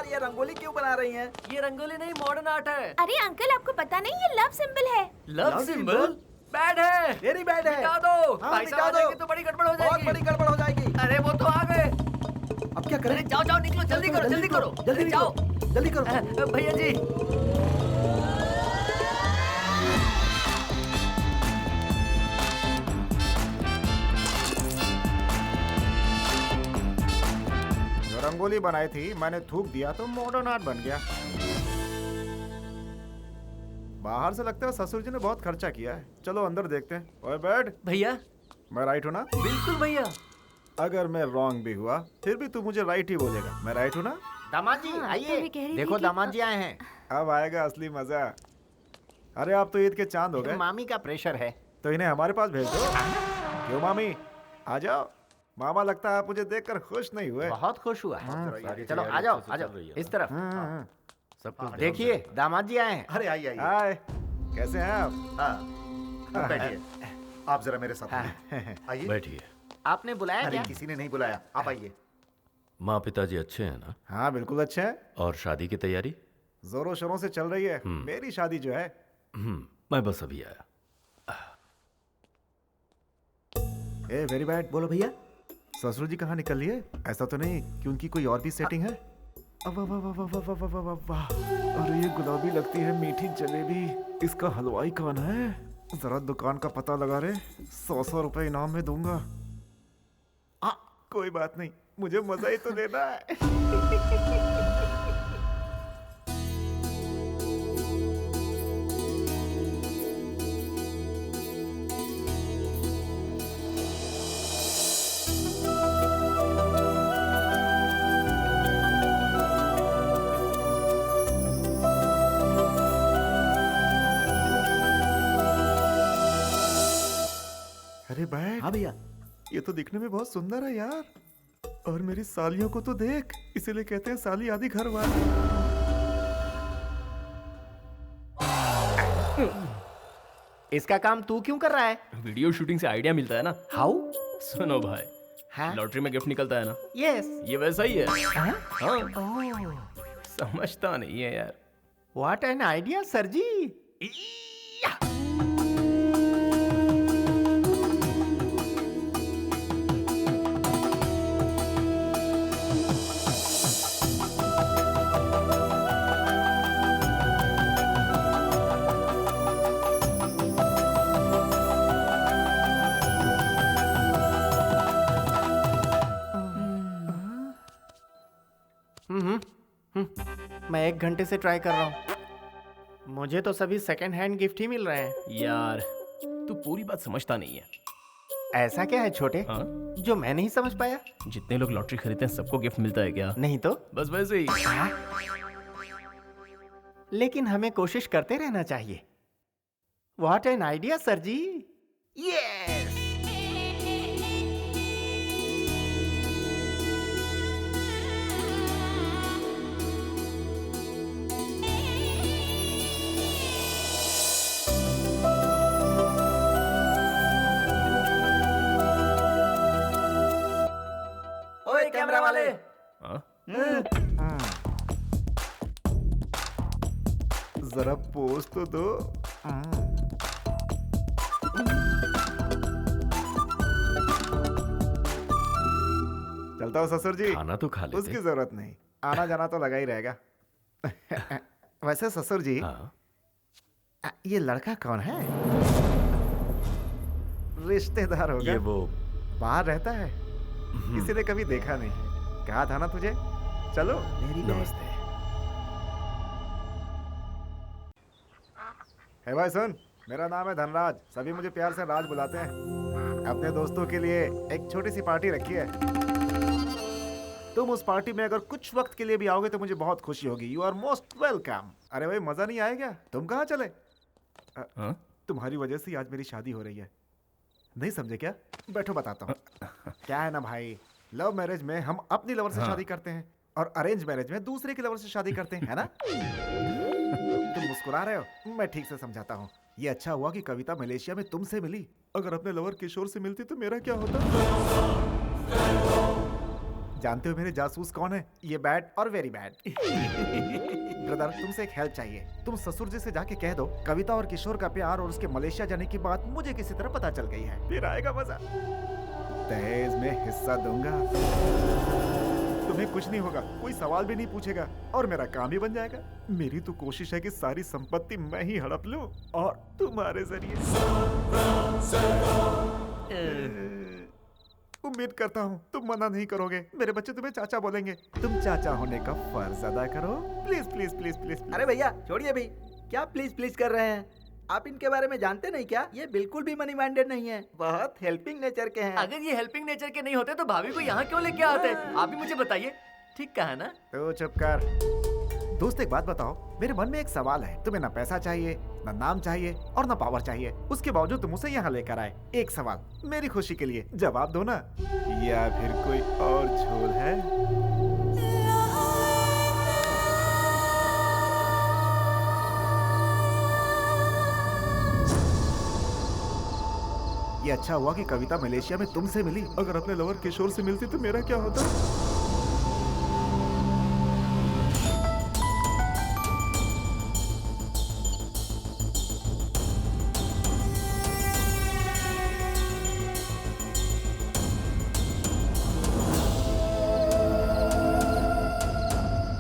ये रंगोली क्यों बना रही हैं? ये रंगोली नहीं, मॉडर्न आर्ट है। अरे अंकल, आपको पता नहीं ये लव सिंबल है। Love symbol? बैड है, वेरी बैड है। मिटा दो। भाई साहब आ जाएंगे तो बड़ी गड़बड़ हो जाएगी। बहुत बड़ी गड़बड़ हो जाएगी। अरे वो तो आ गए। अब क्या करें? जाओ जाओ, निकलो, जल्दी करो, जल्दी करो, जल्दी जाओ, जल्दी करो। भैया जी, रंगोली बनाई थी, मैंने थूक दिया तो मॉडर्न आर्ट बन गया। बाहर से लगता है ससुर जी ने बहुत खर्चा किया है। चलो अंदर देखते हैं। ओए बैठ। भैया, मैं राइट हूँ ना? बिल्कुल भैया। अगर मैं रॉन्ग भी हुआ फिर भी तू मुझे राइट ही बोलेगा। मैं राइट हूँ ना? दामाद जी आइए, देखो दामाद जी आए हैं। अब आएगा असली मजा। अरे आप तो ईद के चांद हो गए। मामी का प्रेशर है तो इन्हें हमारे पास भेज दो। क्यों मामी, आ जाओ। मामा लगता है आप मुझे देखकर खुश नहीं हुए। बहुत खुश हुआ है। चलो आ जाओ, आ जाओ इस तरफ। सब कुछ देखिए, दामाद जी आए हैं। अरे आइए आइए। हाय, कैसे हैं आप? हाँ, बैठिए। आप जरा मेरे साथ आइए। बैठिए। आपने बुलाया क्या? किसी ने नहीं बुलाया, आप आइए। माँ पिताजी अच्छे हैं ना? हाँ बिल्कुल अच्छे हैं। और शादी की तैयारी जोरों शोरों से चल रही है। मेरी शादी जो है। मैं बस अभी आया। A very bad. बोलो भैया। ससुर जी कहाँ निकल लिए? ऐसा तो नहीं कि उनकी कोई और भी सेटिंग है? वाह वाह वाह वाह वाह वाह वाह। अरे ये गुलाबी लगती है मीठी जलेबी। इसका हलवाई कौन है? जरा दुकान का पता लगा रे, 100 रुपए इनाम में दूंगा। कोई बात नहीं, मुझे मजा ही तो लेना है। अरे बैठ। हाँ भैया। ये तो दिखने में बहुत सुंदर है यार। और मेरी सालियों को तो देख, इसीलिए कहते हैं साली आदि घर वाली। इसका काम तू क्यों कर रहा है? वीडियो शूटिंग से आइडिया मिलता है ना। हाउ? सुनो भाई, हाँ? लॉटरी में गिफ्ट निकलता है ना। यस। ये वैसा ही है। हाँ? हाँ। समझता नहीं है यार। व्हाट एन आइडिया सर जी। मैं 1 घंटे से ट्राई कर रहा हूँ, मुझे तो सभी सेकंड हैंड गिफ्ट ही मिल रहे हैं। यार तू पूरी बात समझता नहीं है। ऐसा क्या है छोटे? हाँ? जो मैं नहीं समझ पाया? जितने लोग लॉटरी खरीदते हैं सबको गिफ्ट मिलता है क्या? नहीं तो बस वैसे ही। लेकिन हमें कोशिश करते रहना चाहिए। What an idea sir ji. Yes. ओए कैमरा वाले। जरा पोज तो दो। चलता हूँ ससुर जी। खाना तो खा लेते। उसकी जरूरत नहीं, आना जाना तो लगा ही रहेगा। वैसे ससुर जी, ये लड़का कौन है? रिश्तेदार होगा। ये वो बाहर रहता है, किसी ने कभी देखा नहीं। कहा था ना तुझे। चलो। नमस्ते। है भाई सुन, मेरा नाम है धनराज, सभी मुझे प्यार से राज बुलाते हैं। अपने दोस्तों के लिए एक छोटी सी पार्टी रखी है। तुम उस पार्टी में अगर कुछ वक्त के लिए भी आओगे तो मुझे बहुत खुशी होगी। You are most welcome. अरे भाई मजा नहीं आएगा? तुम कहाँ चले? तुम्हारी वजह से आज मेरी शादी हो रही है, नहीं समझे क्या? बैठो बताता हूँ। क्या है ना भाई, लव मैरिज में हम अपनी लवर से शादी करते हैं और अरेंज मैरिज में दूसरे की लवर से शादी करते हैं, है ना? तुम मुस्कुरा रहे हो, मैं ठीक से समझाता हूँ। ये अच्छा हुआ कि कविता मलेशिया में तुमसे मिली। अगर अपने लवर किशोर से मिलती तो मेरा क्या होता? जानते हो मेरे जासूस कौन है? ये बैड और वेरी बैड। ब्रदर, तुमसे एक हेल्प चाहिए। तुम ससुर जी से जाके कह दो कविता और किशोर का प्यार और उसके मलेशिया जाने की बात मुझे किसी तरह पता चल गई है। फिर आएगा मजा। दहेज में हिस्सा दूंगा, तुम्हें कुछ नहीं होगा, कोई सवाल भी नहीं पूछेगा और मेरा काम ही बन जाएगा। मेरी तो कोशिश है कि सारी संपत्ति मैं ही हड़प लूं और तुम्हारे जरिए। उम्मीद करता हूँ तुम मना नहीं करोगे। मेरे बच्चे तुम्हें चाचा बोलेंगे। तुम चाचा होने का फर्ज अदा करो। Please please please please. अरे भैया छोड़िए भी, क्या प्लीज प्लीज कर रहे हैं? आप इनके बारे में जानते नहीं क्या? ये बिल्कुल भी मनी माइंडेड नहीं है, बहुत हेल्पिंग नेचर के हैं। अगर ये हेल्पिंग नेचर के नहीं होते तो भाभी को यहाँ क्यों लेके आते? आप ही मुझे बताइए। ठीक कहा ना? तो चुप कर। दोस्त एक बात बताओ, मेरे मन में एक सवाल है। तुम्हें ना पैसा चाहिए, ना नाम चाहिए और ना पावर चाहिए, उसके बावजूद तुम उसे यहाँ लेकर आए। एक सवाल मेरी खुशी के लिए जवाब दो ना। या फिर कोई और झोल है? ये अच्छा हुआ कि कविता मलेशिया में तुमसे मिली। अगर अपने लवर किशोर से मिलती तो मेरा क्या होता?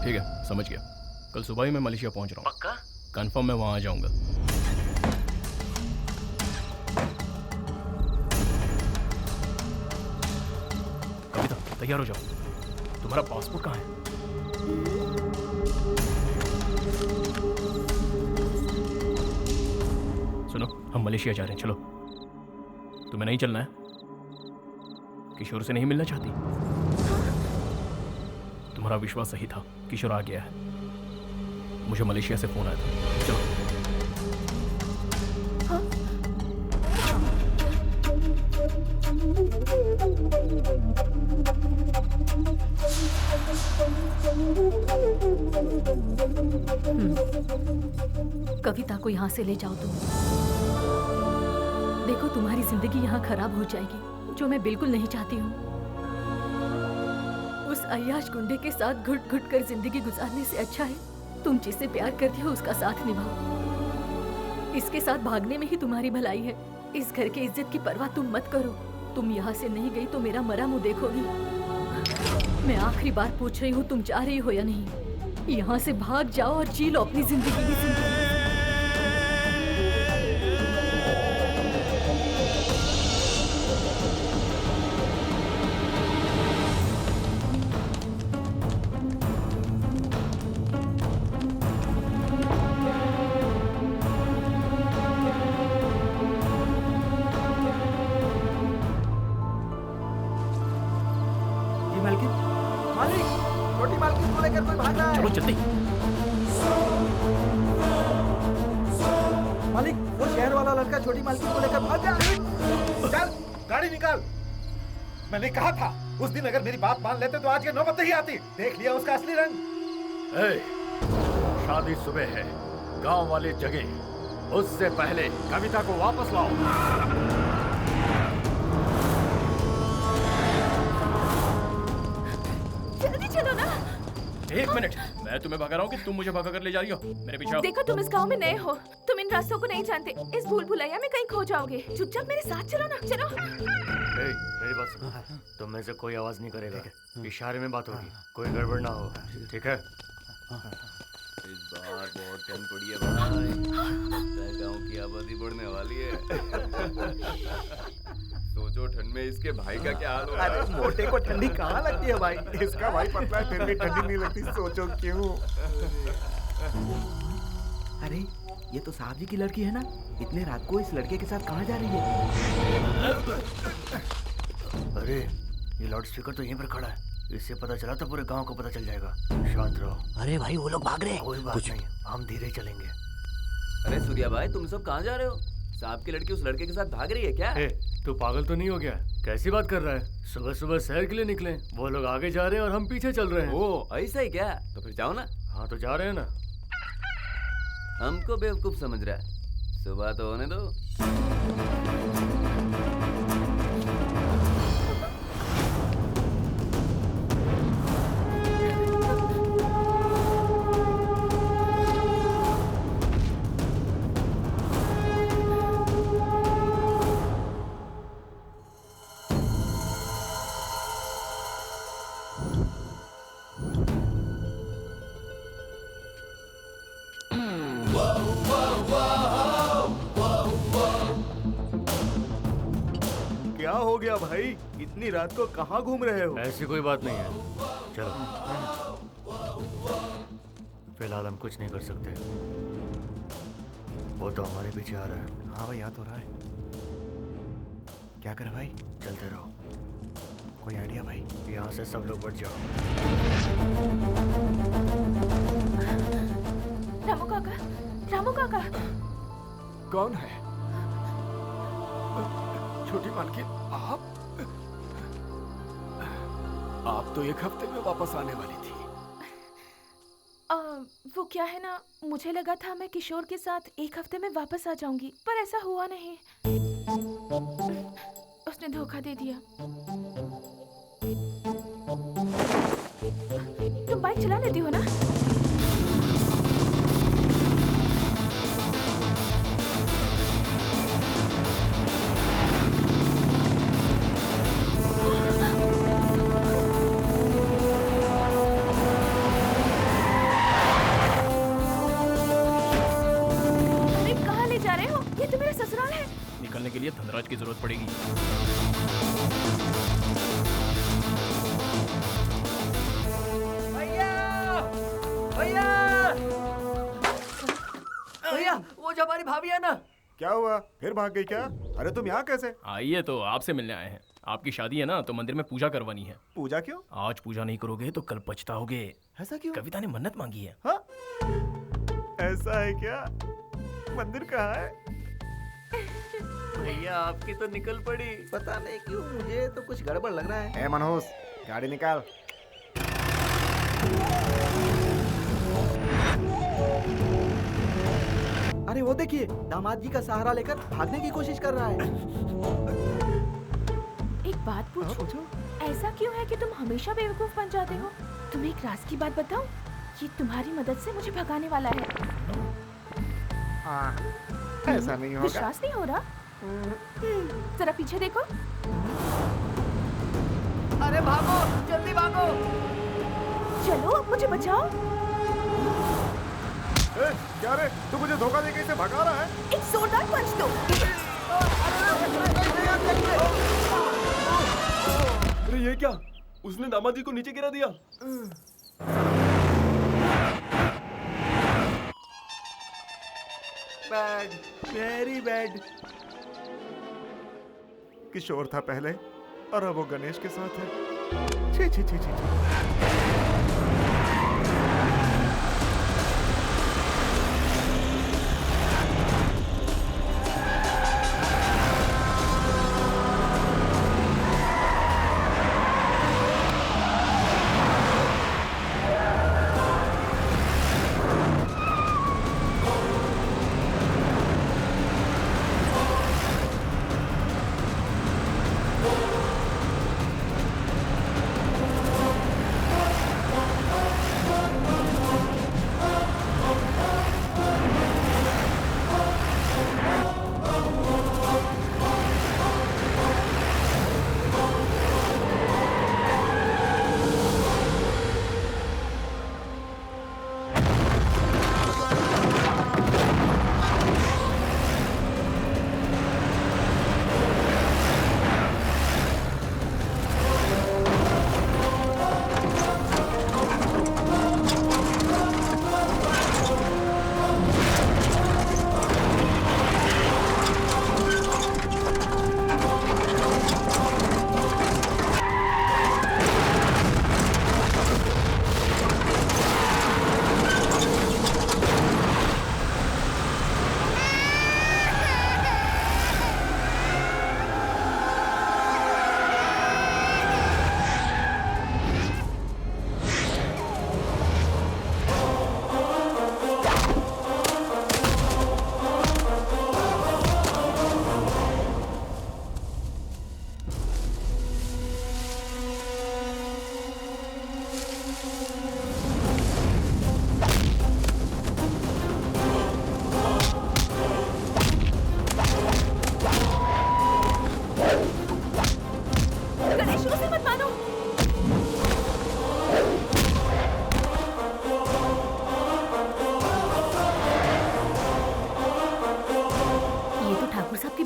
ठीक है, समझ गया। कल सुबह ही मैं मलेशिया पहुंच रहा हूँ। पक्का? कंफर्म मैं वहां आ जाऊंगा। तैयार हो जाओ। तुम्हारा पासपोर्ट कहाँ है? सुनो, हम मलेशिया जा रहे हैं, चलो। तुम्हें नहीं चलना है? किशोर से नहीं मिलना चाहती? तुम्हारा विश्वास सही था, किशोर आ गया है। मुझे मलेशिया से फोन आया था। चलो। कविता को यहाँ से ले जाओ तुम। देखो, तुम्हारी जिंदगी यहाँ खराब हो जाएगी, जो मैं बिल्कुल नहीं चाहती हूँ। उस अय्याश गुंडे के साथ घुट घुट कर जिंदगी गुजारने से अच्छा है तुम जिससे प्यार करती हो उसका साथ निभाओ। इसके साथ भागने में ही तुम्हारी भलाई है। इस घर की इज्जत की परवाह तुम मत करो। तुम यहाँ से नहीं गई तो मेरा मरा मुंह देखोगी। मैं आखिरी बार पूछ रही हूँ, तुम जा रही हो या नहीं? यहाँ से भाग जाओ और जी लो अपनी जिंदगी की जिंदगी। चलो जल्दी। मालिक, वो शहर वाला लड़का छोटी मालकिन को लेकर भाग गया। चल, गाड़ी निकाल। मैंने कहा था उस दिन अगर मेरी बात मान लेते तो आज ये नौबत नहीं आती। देख लिया उसका असली रंग। शादी सुबह है, गांव वाली जगह। उससे पहले कविता को वापस लाओ। जल्दी चलो ना। एक मिनट, मैं तुम्हें भगा रहा हूँ कि तुम मुझे भगा कर ले जा रही हो? मेरे पीछे आओ। देखो, तुम इस गांव में नए हो, तुम इन रास्तों को नहीं जानते। इस भूल भुलैया में कहीं खो जाओगे। चुपचाप मेरे साथ चलो ना, चलो। मेरी बात सुनो, तुम में से कोई आवाज नहीं करेगा। इशारे में बात होगी, कोई गड़बड़ ना हो, ठीक है? इस बार बहुत ठंड पड़ी है भाई। गांव की आबादी बढ़ने वाली है। सोचो ठंड में इसके भाई का क्या हाल होगा। अरे मोटे को ठंडी कहाँ लगती है भाई? इसका भाई पतला है फिर भी ठंडी नहीं लगती। सोचो क्यों? अरे ये तो साहब जी की लड़की है ना? इतने रात को इस लड़के के साथ कहाँ जा रही है? अरे ये लाउड स्पीकर तो यहीं पर खड़ा है। इससे पता चला तो पूरे गांव को पता चल जाएगा। शांत रहो। अरे भाई, वो लोग भाग रहे हैं। कोई बात नहीं, हम धीरे चलेंगे। अरे सूर्या भाई, तुम सब कहाँ जा रहे हो? साहब की लड़की उस लड़के के साथ भाग रही है क्या? तू पागल तो नहीं हो गया? कैसी बात कर रहा है? सुबह सुबह सैर के लिए निकले, वो लोग आगे जा रहे हैं और हम पीछे चल रहे हैं। ओ ऐसा ही क्या? तो फिर जाओ ना। हाँ तो जा रहे हैं ना। हमको बेवकूफ समझ रहा है? सुबह तो होने दो। क्या हो गया भाई? इतनी रात को कहाँ घूम रहे हो? ऐसी कोई बात नहीं है, चलो। फिलहाल हम कुछ नहीं कर सकते। वो तो हमारे पीछे आ रहा है। हाँ भाई, याद हो रहा है। क्या कर भाई? चलते रहो। कोई आइडिया भाई? यहाँ से सब लोग बढ़ जाओ। रामू काका, रामू काका। कौन है? छोटी मालकिन, आप तो एक हफ्ते में वापस आने वाली थी। वो क्या है ना, मुझे लगा था मैं किशोर के साथ एक हफ्ते में वापस आ जाऊंगी, पर ऐसा हुआ नहीं। उसने धोखा दे दिया। तुम बाइक चला लेती हो ना? निकलने के लिए धनराज की जरूरत पड़ेगी। जो हमारी भाभी है ना। क्या हुआ, फिर भाग गई क्या? अरे तुम यहाँ कैसे? आइए, तो आपसे मिलने आए हैं। आपकी शादी है ना, तो मंदिर में पूजा करवानी है। पूजा क्यों? आज पूजा नहीं करोगे तो कल पछताओगे। ऐसा क्यों? कविता ने मन्नत मांगी है। हाँ? ऐसा है क्या? मंदिर कहाँ है? भैया आपकी तो निकल पड़ी। पता नहीं क्यों मुझे तो कुछ गड़बड़ लग रहा है। ए मनहूस, गाड़ी निकाल। अरे वो देखिए, दामाद जी का सहारा लेकर भागने की कोशिश कर रहा है। एक बात पूछूं? ऐसा क्यों है कि तुम हमेशा बेवकूफ बन जाते हो? तुम्हें एक राज की बात बताऊं? ये तुम्हारी मदद से मुझे भगाने वाला है। ऐसा नहीं होगा। विश्वास नहीं हो रहा? जरा पीछे देखो। अरे भागो, जल्दी भागो। चलो, अब मुझे बचाओ। क्या रे, तू मुझे धोखा देके इसे भगा रहा है? एक जोरदार पंच दो। अरे ये क्या? उसने दामाद जी को नीचे गिरा दिया। Bad, very bad. किशोर था पहले और अब वो गणेश के साथ है। छी छी छी छी छी।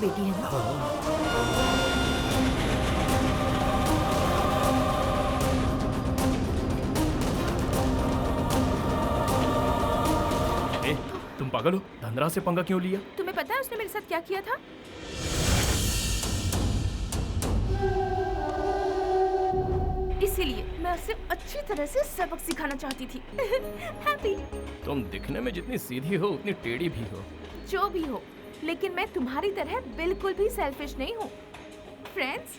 बेटी है ना? ए, तुम पागल हो? धनराज से पंगा क्यों लिया? तुम्हें पता है उसने मेरे साथ क्या किया था? इसीलिए मैं उसे अच्छी तरह से सबक सिखाना चाहती थी। हैप्पी। तुम दिखने में जितनी सीधी हो उतनी टेढ़ी भी हो। जो भी हो, लेकिन मैं तुम्हारी तरह बिल्कुल भी सेल्फिश नहीं हूँ। फ्रेंड्स,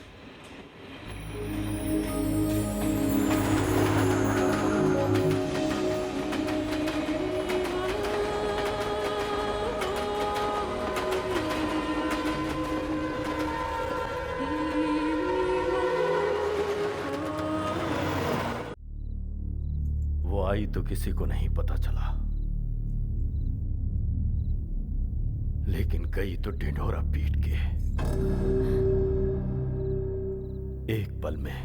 वो आई तो किसी को नहीं पता चला, लेकिन गई तो ढिंढोरा पीट के। एक पल में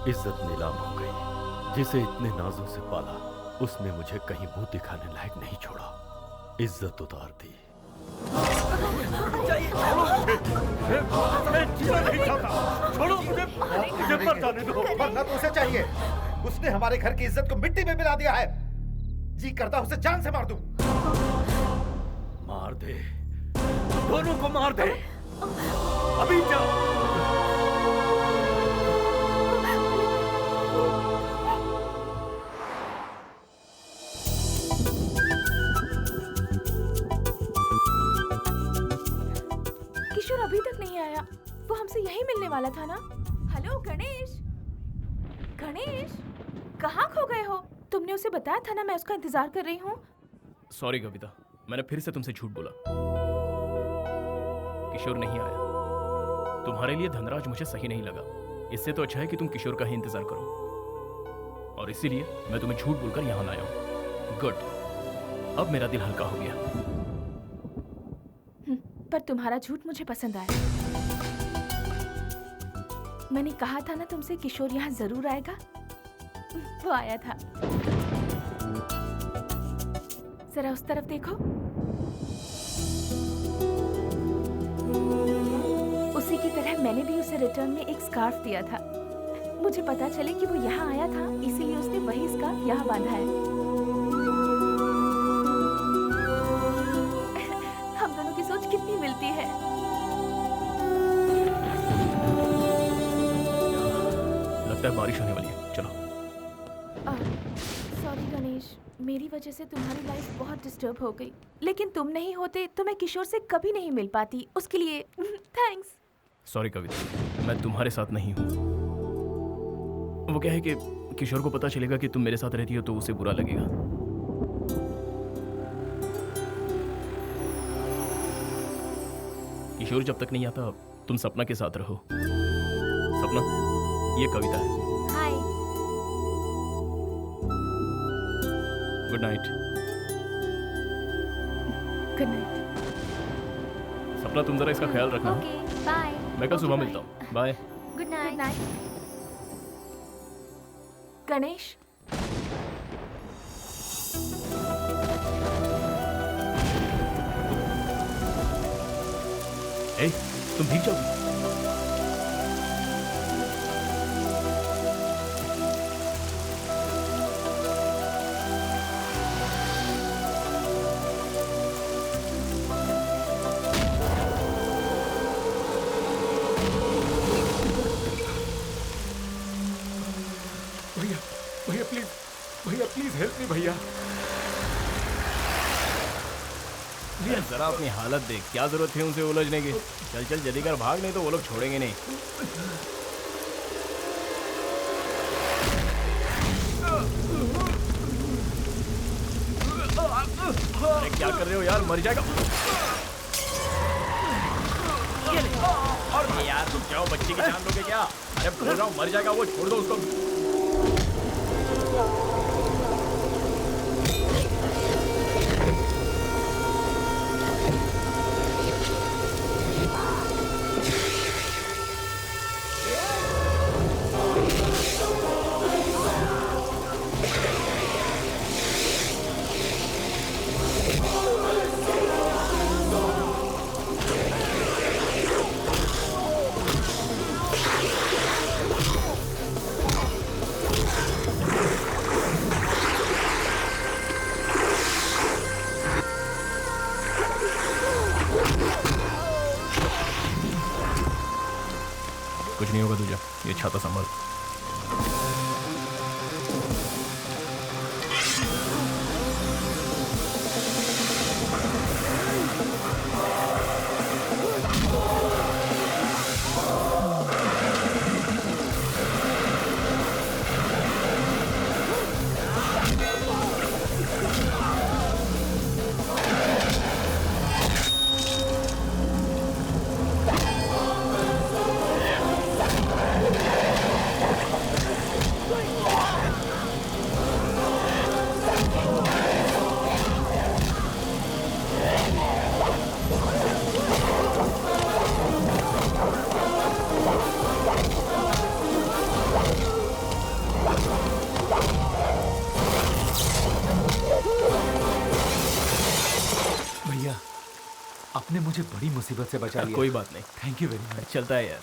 इज्जत नीलाम हो गई। जिसे इतने नाजों से पाला उसने मुझे कहीं मुंह दिखाने लायक नहीं छोड़ा, इज्जत उतार दी। छोड़ो मुझे, मत जाने दो, वरना तो उसे चाहिए। उसने हमारे घर की इज्जत को मिट्टी में मिला दिया है। जी करता उसे जान से मार दूं। मार दे, दोनों को मार दे, अभी जाओ। किशोर अभी तक नहीं आया। वो हमसे यही मिलने वाला था ना। हेलो गणेश, गणेश कहाँ खो गए हो? तुमने उसे बताया था ना मैं उसका इंतजार कर रही हूँ। सॉरी कविता, मैंने फिर से तुमसे झूठ बोला। किशोर नहीं आया। तुम्हारे लिए धनराज मुझे सही नहीं लगा। इससे तो अच्छा है कि तुम किशोर का ही इंतजार करो, और इसीलिए मैं तुम्हें झूठ बोलकर यहाँ लाया हूँ। गुड, अब मेरा दिल हल्का हो गया। पर तुम्हारा झूठ मुझे पसंद आया। मैंने कहा था ना तुमसे किशोर यहाँ जरूर आएगा। वो आया था। जरा उस तरफ देखो। उसी की तरह मैंने भी उसे रिटर्न में एक स्कार्फ दिया था। मुझे पता चले कि वो यहाँ आया था, इसीलिए उसने वही स्कार्फ यहाँ बांधा है। हम दोनों की सोच कितनी मिलती है। लगता है बारिश होने वाली है। चलो। सॉरी गणेश, मेरी वजह से तुम्हारी लाइफ बहुत डिस्टर्ब हो गई। लेकिन तुम नहीं होते तो मैं किशोर से कभी नहीं मिल पाती। उसके लिए थैंक्स। सॉरी कविता, मैं तुम्हारे साथ नहीं हूँ। वो क्या है कि किशोर को पता चलेगा कि तुम मेरे साथ रहती हो तो उसे बुरा लगेगा। किशोर जब तक नहीं आता तुम सपना के साथ रहो। सपना, ये कविता है। Hi. Good night. Good night. Sapna, तुम जरा इसका ख्याल रखना। Okay, bye. मैं कल सुबह मिलता हूँ। बाय। Good night. गणेश, ए, तुम भीग जाओगी। भैया प्लीज हेल्प मी भैया। जरा अपनी हालत देख, क्या जरूरत है उनसे उलझने की। चल चल जल्दी कर, भाग, नहीं तो वो लोग छोड़ेंगे नहीं। अरे क्या कर रहे हो यार, मर जाएगा। और यार तुम जाओ, बच्ची की जान लोगे क्या? अरे बोल रहा हूँ मर जाएगा वो, छोड़ दो उसको। कुछ नहीं होगा तुझे, ये छाता संभाल। आपने मुझे बड़ी मुसीबत से बचा लिया। कोई बात नहीं, थैंक यू वेरी मच। चलता है यार।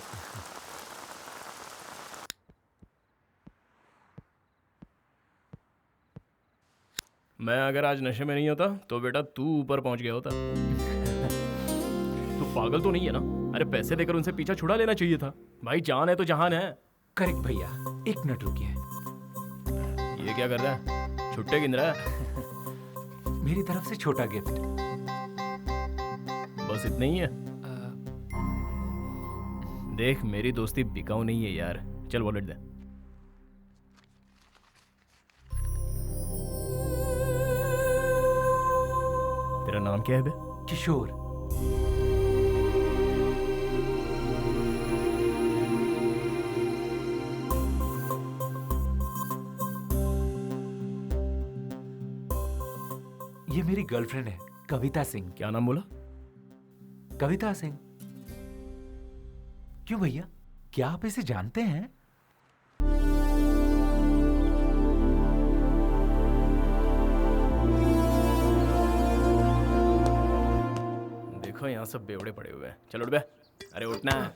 मैं अगर आज नशे में नहीं होता तो बेटा तू ऊपर पहुंच गया होता। पागल तो नहीं है ना? अरे पैसे देकर उनसे पीछा छुड़ा लेना चाहिए था। भाई जान है तो जहान है। करेक्ट भैया, एक मिनट रुकिए। ये क्या कर रहा है? छुट्टे गिन रहा है? मेरी तरफ से छोटा गिफ्ट। बस इतना ही है? देख मेरी दोस्ती बिकाऊ नहीं है यार। चल वॉलेट दे। तेरा नाम क्या है बे? किशोर। ये मेरी गर्लफ्रेंड है, कविता सिंह। क्या नाम बोला? कविता सिंह। क्यों भैया, क्या आप इसे जानते हैं? देखो यहाँ सब बेवड़े पड़े हुए हैं। चलो उठ बे। अरे उठना है।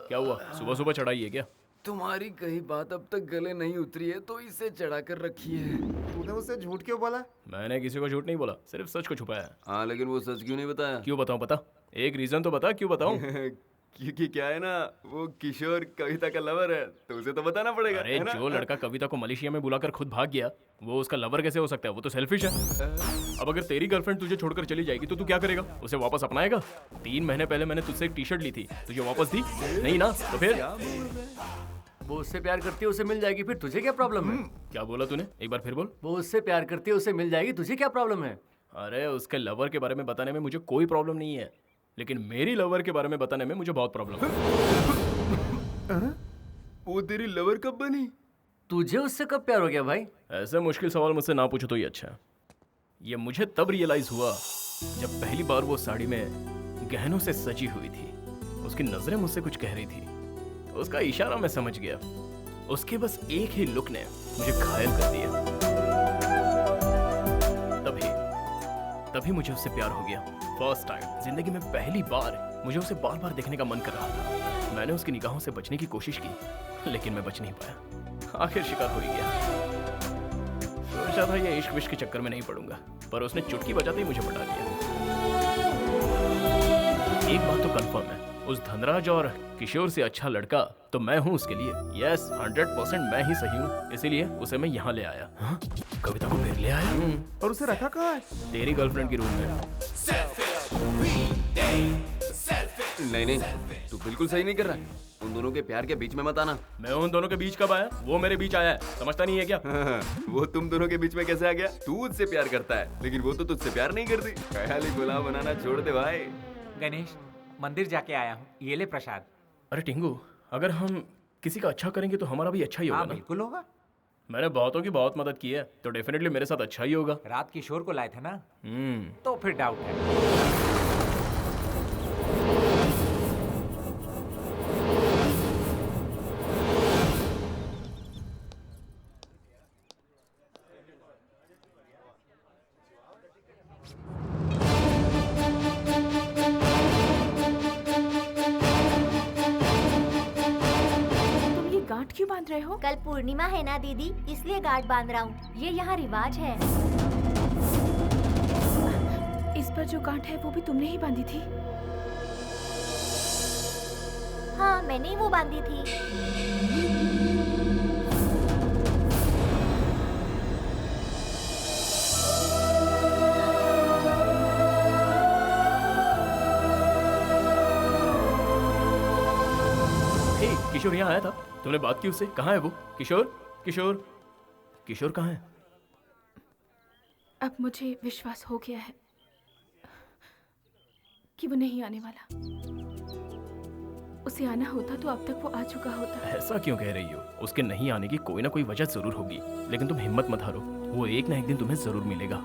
क्या हुआ? सुबह सुबह चढ़ाई है क्या? तुम्हारी कही बात अब तक गले नहीं उतरी है तो इसे चढ़ा कर रखी है। तूने उससे झूठ क्यों बोला? मैंने किसी को झूठ नहीं बोला, सिर्फ सच को छुपाया। हाँ लेकिन वो सच क्यों नहीं बताया? क्यों बताऊं? बता, एक रीजन तो बता, क्यों बताऊं? क्योंकि क्या है ना, वो किशोर कविता का लवर है तो उसे तो बताना पड़ेगा। अरे जो लड़का कविता को मलेशिया में बुलाकर खुद भाग गया, वो उसका लवर कैसे हो सकता है? वो तो सेल्फिश है। अब अगर तेरी गर्लफ्रेंड तुझे छोड़कर चली जाएगी तो तू क्या करेगा? उसे वापस अपनाएगा? 3 महीने पहले मैंने तुझसे एक टी शर्ट ली थी, तुझे वापस दी नहीं ना? तो फिर वो उससे प्यार करती है, उसे मिल जाएगी, फिर तुझे क्या प्रॉब्लम है? क्या बोला तूने? एक बार फिर बोल। वो उससे प्यार करती है, उसे मिल जाएगी, तुझे क्या प्रॉब्लम है? अरे उसके लवर के बारे में बताने में मुझे कोई प्रॉब्लम नहीं है, लेकिन मेरी लवर के बारे में बताने में मुझे बहुत प्रॉब्लम है। वो तेरी लवर कब बनी? तुझे उससे कब प्यार हो गया भाई? ऐसे मुश्किल सवाल मुझसे ना पूछो तो ही अच्छा है। ये मुझे तब रियलाइज हुआ जब पहली बार वो साड़ी में गहनों से सजी हुई थी। उसकी नजरें मुझसे कुछ कह रही थी, उसका इशारा मैं समझ गया। उसके बस एक ही लुक ने मुझे घायल कर दिया। तभी मुझे उससे प्यार हो गया। फर्स्ट टाइम जिंदगी में पहली बार मुझे उसे बार बार देखने का मन कर रहा था। मैंने उसकी निगाहों से बचने की कोशिश की, लेकिन मैं बच नहीं पाया। आखिर शिकार हो ही गया। सोचा था ये इश्क विश्क के चक्कर में नहीं पड़ूंगा, पर उसने चुटकी बजाते ही मुझे पटा दिया। एक बात तो कंफर्म है, उस धनराज और किशोर से अच्छा लड़का तो मैं हूँ उसके लिए। यस 100% मैं ही सही हूँ, इसीलिए उसे मैं यहाँ ले आया। हाँ? कविता को फिर ले आया। और उसे रखा कहाँ है? तेरी गर्लफ्रेंड की रूम में। नहीं, तू बिल्कुल सही नहीं कर रहा है। उन दोनों के प्यार के बीच में मत आना। मैं उन दोनों के बीच कब आया? वो मेरे बीच आया है, समझता नहीं है क्या? वो तुम दोनों के बीच में कैसे आ गया? तू उससे प्यार करता है, लेकिन वो तो तुझसे प्यार नहीं करती। ख्याली गुलाम बनाना छोड़ दे भाई। गणेश, मंदिर जाके आया हूँ, ये ले प्रसाद। अरे टिंगू, अगर हम किसी का अच्छा करेंगे तो हमारा भी अच्छा ही होगा ना? बिल्कुल होगा। मैंने बहुतों की बहुत मदद की है, तो डेफिनेटली मेरे साथ अच्छा ही होगा। रात किशोर को लाए थे ना, तो फिर डाउट है। क्यों बांध रहे हो? कल पूर्णिमा है ना दीदी, इसलिए गांठ बांध रहा हूँ। ये यहाँ रिवाज है। इस पर जो गांठ है वो भी तुमने ही बांधी थी? हाँ, मैंने ही वो बांधी थी। किशोर यहाँ आया था, तुमने बात की उससे? कहाँ है वो? किशोर कहाँ है? अब मुझे विश्वास हो गया है कि वो नहीं आने वाला। उसे आना होता तो अब तक वो आ चुका होता। ऐसा क्यों कह रही हो? उसके नहीं आने की कोई ना कोई वजह जरूर होगी, लेकिन तुम हिम्मत मत हारो, वो एक ना एक दिन तुम्हें जरूर मिलेगा।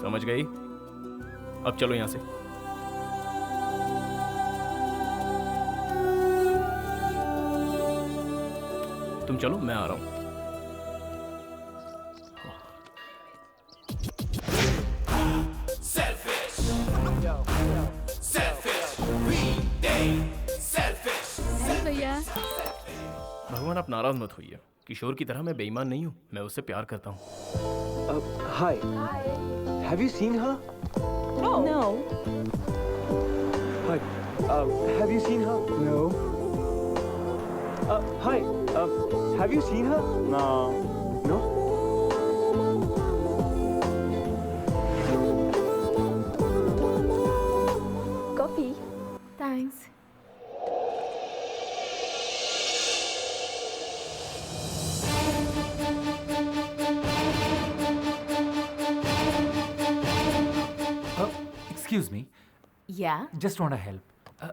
समझ गई? अब चलो यहाँ से। तुम चलो, मैं आ रहा हूं। भैया, भगवान आप नाराज मत होइए। किशोर की तरह मैं बेईमान नहीं हूँ, मैं उससे प्यार करता हूँ। Hi. Have you seen her? No. Hi. Have you seen her? No. Hi. Have you seen her? No. No? Coffee. Thanks. Excuse me. Yeah? Just want to help.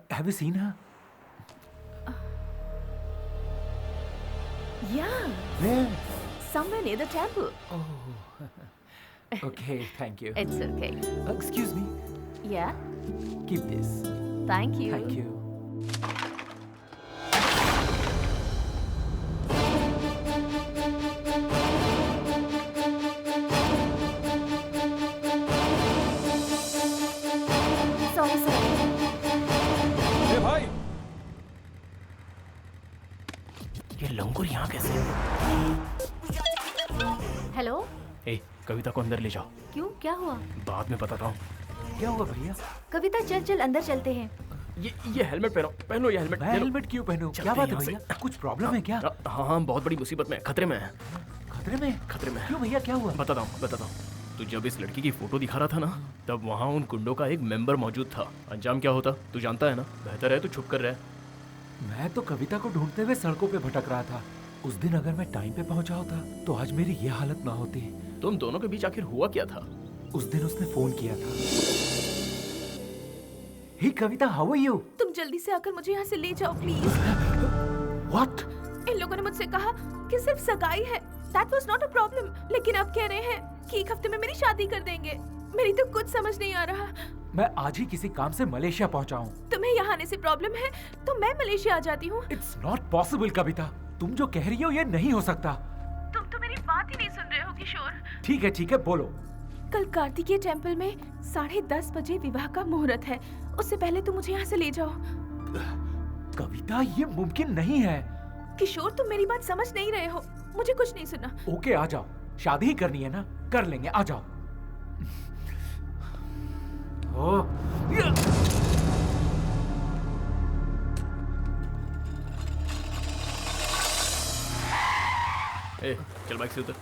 Have you seen her? Yeah. Where? Somewhere near the temple. Oh. Okay, thank you. It's okay. Excuse me. Yeah? Keep this. Thank you. Thank you. Sorry, sir. Hey भाई. ये लंगूर यहाँ कैसे? हेलो? ए, कविता को अंदर ले जाओ। क्यों? क्या हुआ? बाद में बताता हूँ। क्या हुआ भैया? कविता चल चल अंदर चलते हैं। ये हेलमेट पहनो ये हेलमेट। मैं हेलमेट क्यों पहनूं? क्या बात है भैया? कुछ प्रॉब्लम है क्या? हाँ, बहुत बड़ी मुसीबत में, खतरे में है। खतरे में? खतरे में। क्यों भैया, क्या हुआ? बताता हूँ। तू जब इस लड़की की फोटो दिखा रहा था ना, तब वहाँ उन गुंडों का एक मेंबर मौजूद था। अंजाम क्या होता तू जानता है ना? बेहतर है तू छुप कर रहे। मैं तो कविता को ढूंढते हुए सड़कों पे भटक रहा था। उस दिन अगर मैं टाइम पे पहुंचा होता तो आज मेरी ये हालत ना होती। तुम दोनों के बीच आखिर हुआ क्या था? उस दिन उसने फोन किया था। हे कविता, हाउ आर यू? तुम जल्दी से आकर मुझे यहाँ से ले जाओ प्लीज। व्हाट? इन लोगों ने मुझसे कहा कि सिर्फ सगाई है। That was not a problem. लेकिन अब कह रहे हैं कि एक हफ्ते में मेरी शादी कर देंगे। मेरी तो कुछ समझ नहीं आ रहा। मैं आज ही किसी काम से मलेशिया पहुंचा हूँ। तुम्हें यहाँ आने से प्रॉब्लम है तो मैं मलेशिया आ जाती हूँ। It's not possible कविता। तुम जो कह रही हो ये नहीं हो सकता। तुम तो मेरी बात ही नहीं सुन रहे हो किशोर। ठीक है बोलो। कल कार्तिकेय टेम्पल में 10:30 बजे विवाह का मुहूर्त है। उससे पहले तुम मुझे यहाँ से ले जाओ। कविता, ये मुमकिन नहीं है। किशोर, तुम मेरी बात समझ नहीं रहे हो। मुझे कुछ नहीं सुनना। ओके, आ जाओ। शादी ही करनी है ना? कर लेंगे, आ जाओ। चल बाइक से उतर।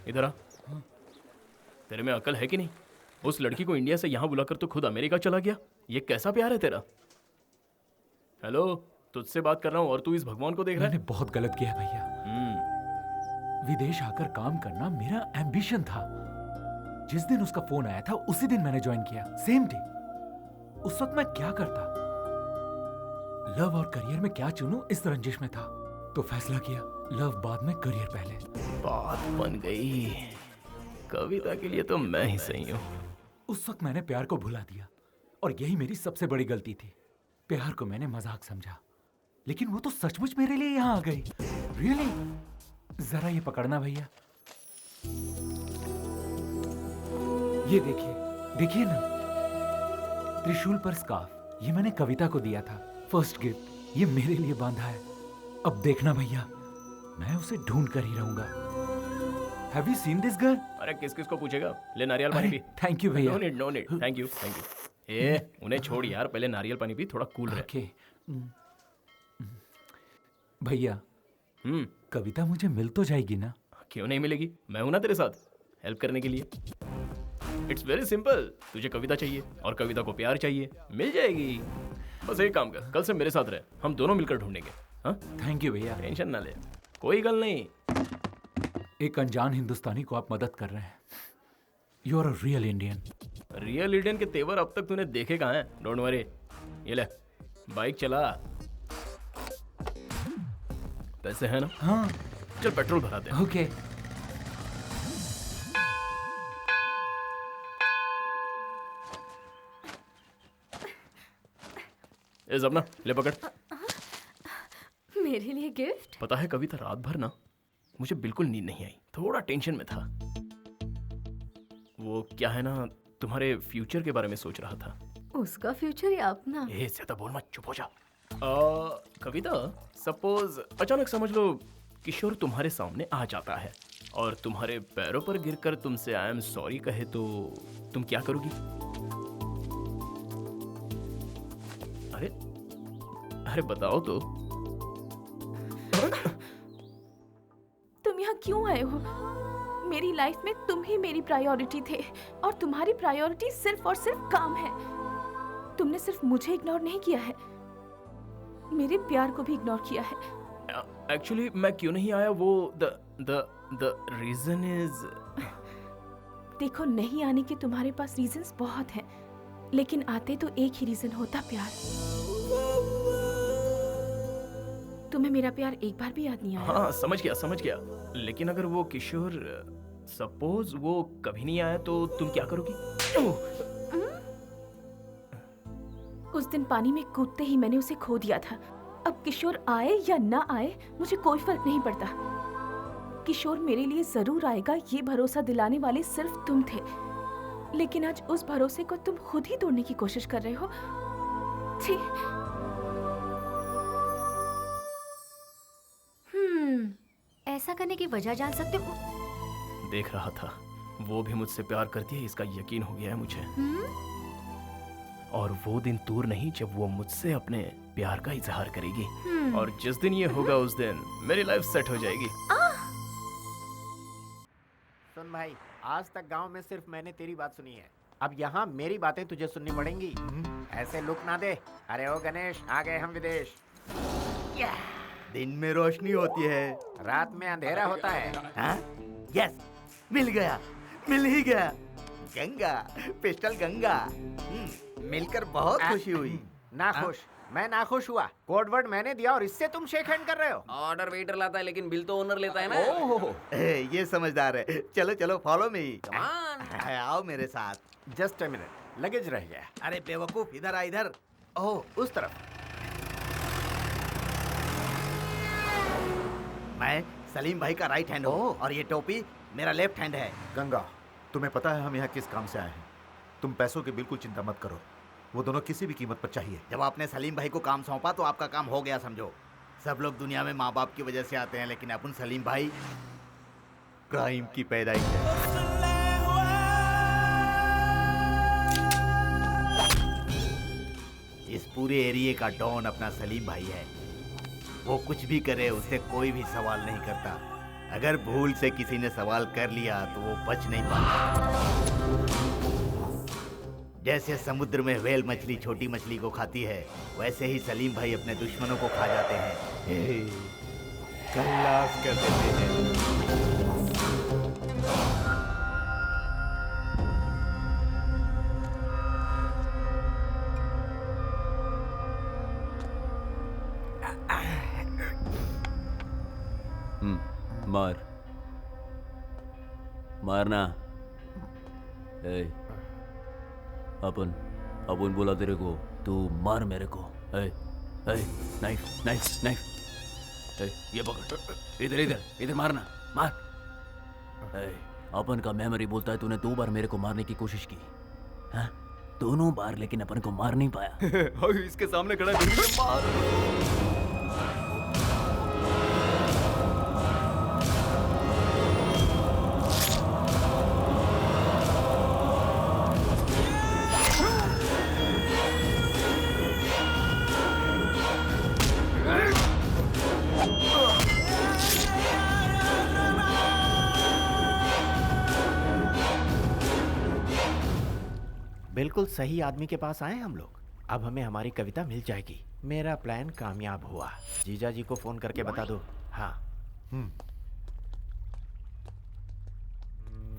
इधर आ। तेरे में अकल है कि नहीं? उस लड़की को इंडिया से यहाँ बुलाकर तो खुद अमेरिका चला गया। ये कैसा प्यार है तेरा? हेलो, तुझसे बात कर रहा हूँ और तू इस भगवान को देख रहा है? मैंने बहुत गलत किया भैया। विदेश आकर काम करना मेरा एम्बिशन था। जिस दिन उसका फोन आया था उसी दिन मैंने ज्वाइन किया, सेम डे। उस वक्त मैं क्या करता? लव और करियर में क्या चुनूं, इस रंजिश में था। तो फैसला किया, लव बाद में, करियर पहले। बात बन गई। कविता के लिए तो मैं ही सही हूँ। उस वक्त मैंने प्यार को भुला दिया और यही मेरी सबसे बड़ी गलती थी। प्यार को मैंने मजाक समझा, लेकिन वो तो सचमुच मेरे लिए यहाँ आ गई। रियली? जरा ये पकड़ना भैया। ये देखिए ना, त्रिशूल पर स्कार्फ। ये मैंने कविता को दिया था, फर्स्ट गिफ्ट। ये मेरे लिए बांधा है। अब देखना भैया, मैं उसे ढूंढ कर ही रहूंगा। Have you seen this girl? अरे किस को पूछेगा? ले नारियल पानी पी। थैंक यू भैया। No need. Thank you. उन्हें छोड़ यार, पहले नारियल पानी पी, थोड़ा कूल रहे। भैया, कविता मुझे मिल तो जाएगी ना? क्यों नहीं मिलेगी? मैं हूं ना तेरे साथ हेल्प करने के लिए। It's very simple. तुझे कविता चाहिए और कविता को प्यार चाहिए, मिल जाएगी। बस एक काम कर, कल से मेरे साथ रहे, हम दोनों मिलकर ढूंढेंगे। हाँ? थैंक यू भैया। टेंशन ना ले, कोई गल नहीं। एक अनजान हिंदुस्तानी को आप मदद कर रहे हैं। You are a real Indian. Real Indian के तेवर अब तक तूने देखे कहाँ हैं? Don't worry. ये ले, बाइक चला। पैसे है ना? हाँ। चल पेट्रोल भरा दे। ओके। ए ज़बना, ले पकड़। मेरे लिए गिफ्ट? पता है कविता, रात भर ना मुझे बिल्कुल नींद नहीं आई, थोड़ा टेंशन में था। वो क्या है ना, तुम्हारे फ्यूचर के बारे में सोच रहा था। उसका फ्यूचर या अपना? ए ज्यादा बोल मत, चुप हो जा। कविता, सपोज अचानक समझ लो किशोर तुम्हारे सामने आ जाता है और तुम्हारे पैरों पर गिरकर तुमसे आई एम सॉरी कहे तो तुम क्या करोगी? अरे अरे बताओ तो। तुम यहाँ क्यों आए हो? मेरी लाइफ में तुम ही मेरी प्रायोरिटी थे और तुम्हारी प्रायोरिटी सिर्फ और सिर्फ काम है। तुमने सिर्फ मुझे इग्नोर नहीं किया है, मेरे प्यार को भी इग्नोर किया है। एक्चुअली मैं क्यों नहीं आया वो द रीजन इज। देखो, नहीं आने के तुम्हारे पास रीजंस बहुत हैं, लेकिन आते तो एक ही रीजन होता, प्यार। तुम्हें मेरा प्यार एक बार भी याद नहीं आया? हाँ समझ गया। लेकिन अगर वो किशोर सपोज वो कभी नहीं आया तो तुम क्या करोगी? उस दिन पानी में कूदते ही मैंने उसे खो दिया था। अब किशोर आए या ना आए मुझे कोई फर्क नहीं पड़ता। किशोर मेरे लिए जरूर आएगा, ये भरोसा दिलाने वाले सिर्फ तुम थे। लेकिन आज उस भरोसे को तुम खुद ही तोड़ने की कोशिश कर रहे हो। छी। ऐसा करने की वजह जान सकते हो? देख रहा था, वो भी मुझसे प्यार करती है, इसका यकीन हो गया है मुझे। और वो दिन दूर नहीं जब वो मुझसे अपने प्यार का इजहार करेगी। और जिस दिन ये होगा उस दिन मेरी लाइफ सेट हो जाएगी। सुन भाई, आज तक गांव में सिर्फ मैंने तेरी बात सुनी है, अब यहाँ मेरी बातें तुझे सुननी पड़ेंगी। ऐसे लुक ना दे। अरे ओ गणेश, आ गए हम विदेश। दिन में रोशनी होती है, रात में अंधेरा होता है। हाँ? यस, मिल ही गया। गंगा, पिस्टल गंगा। मिलकर बहुत खुशी हुई। नाखुश? मैं नाखुश हुआ। कोड वर्ड मैंने दिया और इससे तुम शेक हैंड कर रहे हो। ऑर्डर वेटर लाता है लेकिन बिल तो ओनर लेता है ना। ओह, ये समझदार है। चलो फॉलो मी। आओ मेरे साथ। जस्ट अ मिनट, लगेज रह गया। अरे बेवकूफ, इधर आ इधर। ओह, उस तरफ। मैं सलीम भाई का राइट हैंड हूँ और ये टोपी मेरा लेफ्ट हैंड है। गंगा, तुम्हें पता है हम यहाँ किस काम से आए हैं? तुम पैसों की बिल्कुल चिंता मत करो, वो दोनों किसी भी कीमत पर चाहिए। जब आपने सलीम भाई को काम सौंपा तो आपका काम हो गया समझो। सब लोग दुनिया में माँ बाप की वजह से आते हैं, लेकिन अपन सलीम भाई क्राइम की पैदाइश है। इस पूरे एरिया का डॉन अपना सलीम भाई है। वो कुछ भी करे उससे कोई भी सवाल नहीं करता। अगर भूल से किसी ने सवाल कर लिया तो वो बच नहीं पाता। जैसे समुद्र में व्हेल मछली छोटी मछली को खाती है, वैसे ही सलीम भाई अपने दुश्मनों को खा जाते हैं। खल्लास कर देते हैं। मारना। अपन बोला तेरे को, तू मार मेरे को। नाइफ। ये पकड़, इधर मारना, मार। अपन का मेमोरी बोलता है तूने 2 बार मेरे को मारने की कोशिश की। हाँ? दोनों बार, लेकिन अपन को मार नहीं पाया। इसके सामने खड़ा है। बिल्कुल सही आदमी के पास आए हम लोग। अब हमें हमारी कविता मिल जाएगी। मेरा प्लान कामयाब हुआ। जीजा जी को फोन करके बता दो। हाँ।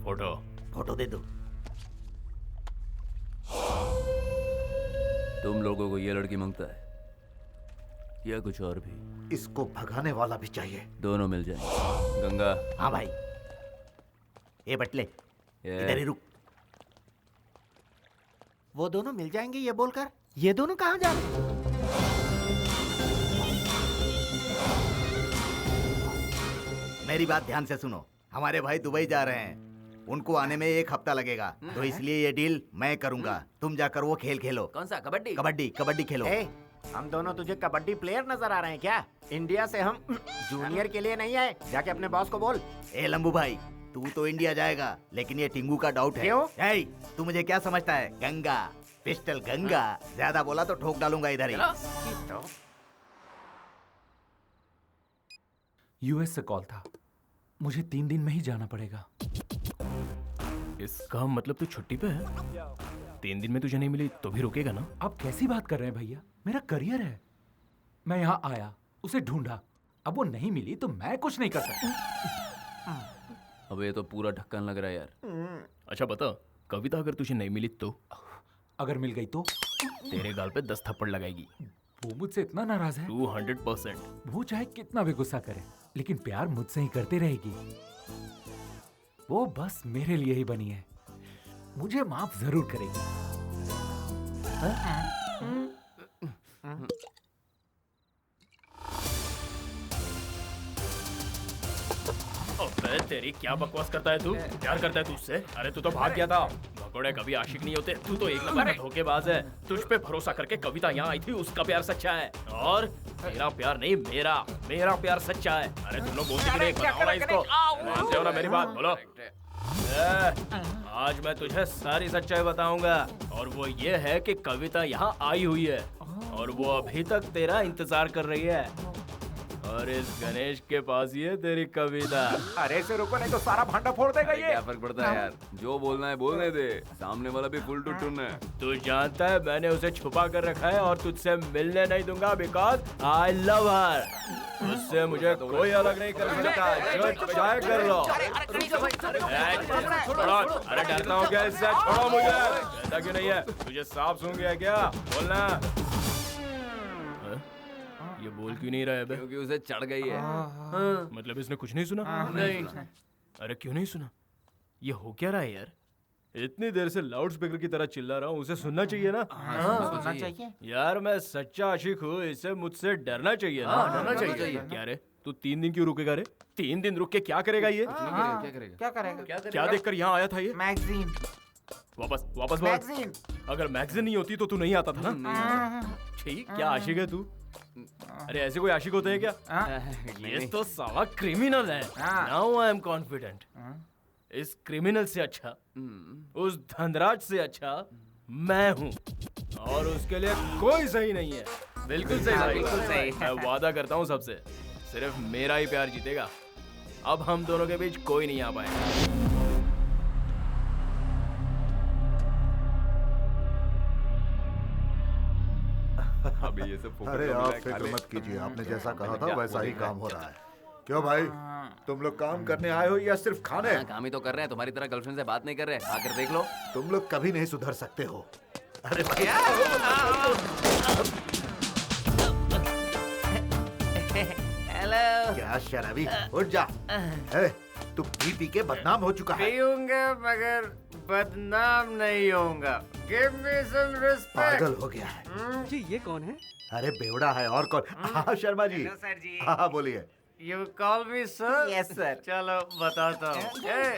फोटो दे दो। तुम लोगों को ये लड़की मांगता है या कुछ और भी? इसको भगाने वाला भी चाहिए। दोनों मिल जाए। गंगा। हाँ भाई। ये बटले, इधर ही रुक। वो दोनों मिल जाएंगे ये बोलकर ये दोनों कहाँ जा रहे? मेरी बात ध्यान से सुनो। हमारे भाई दुबई जा रहे हैं, उनको आने में 1 हफ्ता लगेगा, तो इसलिए ये डील मैं करूंगा। तुम जाकर वो खेल खेलो। कौन सा? कबड्डी? कबड्डी खेलो। हम दोनों तुझे कबड्डी प्लेयर नजर आ रहे हैं क्या? इंडिया से हम जूनियर के लिए नहीं आए। जाके अपने बॉस को बोल। ए लंबू भाई, तू तो इंडिया जाएगा, लेकिन ये टिंगू का डाउट है। क्यों? ए, तू मुझे क्या समझता है? गंगा, पिस्टल गंगा। ज्यादा बोला तो ठोक डालूंगा इधर ही। यूएस से कॉल था, मुझे 3 दिन में ही जाना पड़ेगा। इसका मतलब तू छुट्टी पे है? 3 दिन में तुझे नहीं मिली तो भी रुकेगा ना? आप कैसी बात कर रहे हैं भैया? मेरा करियर है। मैं यहाँ आया, उसे ढूंढा, अब वो नहीं मिली तो मैं कुछ नहीं कर सकता। अब ये तो पूरा ढक्कन लग रहा है यार। अच्छा बता, कविता अगर तुझे नहीं मिली तो? अगर मिल गई तो? तेरे गाल पे 10 थप्पड़ लगाएगी। वो मुझसे इतना नाराज है? 200%। वो चाहे कितना भी गुस्सा करे, लेकिन प्यार मुझसे ही करती रहेगी। वो बस मेरे लिए ही बनी है, मुझे माफ जरूर करेगी। अबे तेरी क्या बकवास करता है तू? प्यार करता है तू उससे? अरे तू तो भाग गया था। भगोड़े कभी आशिक नहीं होते, तू तो एक नंबर का धोखेबाज है। तुझ पे भरोसा करके कविता यहाँ आई थी, उसका प्यार सच्चा है। और तेरा प्यार नहीं, मेरा प्यार सच्चा है। अरे तुम लोग बोलते नहीं, बताओ ना इसको। मानते हो ना मेरी बात? बोलो। आज मैं तुझे सारी सच्चाई बताऊंगा, और वो ये है कि कविता यहाँ आई हुई है और वो अभी तक तेरा इंतजार कर रही है, और इस गणेश के पास ही है तेरी कविता। अरे इसे रुको, नहीं तो सारा भांडा फोड़ देगा ये। क्या फर्क पड़ता है यार, जो बोलना है बोलने दे, सामने वाला भी फुल टू टून है। तू जानता है मैंने उसे छुपा कर रखा है और तुझसे मिलने नहीं दूंगा, बिकॉज आई लव हर। उससे मुझे कोई अलग नहीं कर सकता, जो चाहे कर लो। अरे डरता हूँ क्या इससे? छोड़ो मुझे। कहता क्यों नहीं है? तुझे सांप सूंघ गया क्या? बोलना। ये बोल क्यों नहीं रहा है बे? क्योंकि उसे चढ़ गई है। मतलब इसने कुछ नहीं सुना? नहीं। अरे क्यों नहीं सुना? ये हो क्या रहा है यार? इतनी देर से लाउड स्पीकर की तरह चिल्ला रहा हूँ, उसे सुनना चाहिए ना? सुनना चाहिए। यार मैं सच्चा आशिक हूँ, इसे मुझसे डरना चाहिए ना? डरना चाहिए। क्या रे, तू 3 दिन क्यों रुकेगा रे? 3 दिन रुक के क्या करेगा ये? क्या करेगा? क्या देखकर यहाँ आया था ये? मैगजीन। वापस बोल। मैगजीन। अगर मैगजीन नहीं होती तो तू नहीं आता था ना? ठीक, क्या आशिक है तू? अरे ऐसे कोई आशिक होते हैं क्या? ये तो साला क्रिमिनल है। Now I am confident. इस क्रिमिनल से अच्छा, उस धनराज से अच्छा मैं हूँ, और उसके लिए कोई सही नहीं है। बिल्कुल सही, बिल्कुल सही। मैं वादा करता हूँ सबसे, सिर्फ मेरा ही प्यार जीतेगा। अब हम दोनों के बीच कोई नहीं आ पाएगा। अबे ये सब अरे आप फिक्र मत कीजिए, आपने जैसा कहा था वैसा ही काम हो रहा है। क्यों भाई, तुम लोग काम करने आए हो या सिर्फ खाने? काम ही तो कर रहे हैं, तुम्हारी तरह गर्लफ्रेंड से बात नहीं कर रहे। आकर देख लो। तुम लोग कभी नहीं सुधर सकते हो। अरे भाई हेलो। क्या शराबी, उठ जा। तू पी के बदनाम हो चुका है। पीऊंगा मगर बदनाम नहीं होऊंगा। Give me some respect. पागल हो गया है। जी ये कौन है? अरे बेवड़ा है और कौन? हाँ शर्मा जी। Hello, sir जी। हाँ बोलिए। You call me sir? Yes sir. चलो बताता हूँ। Hey,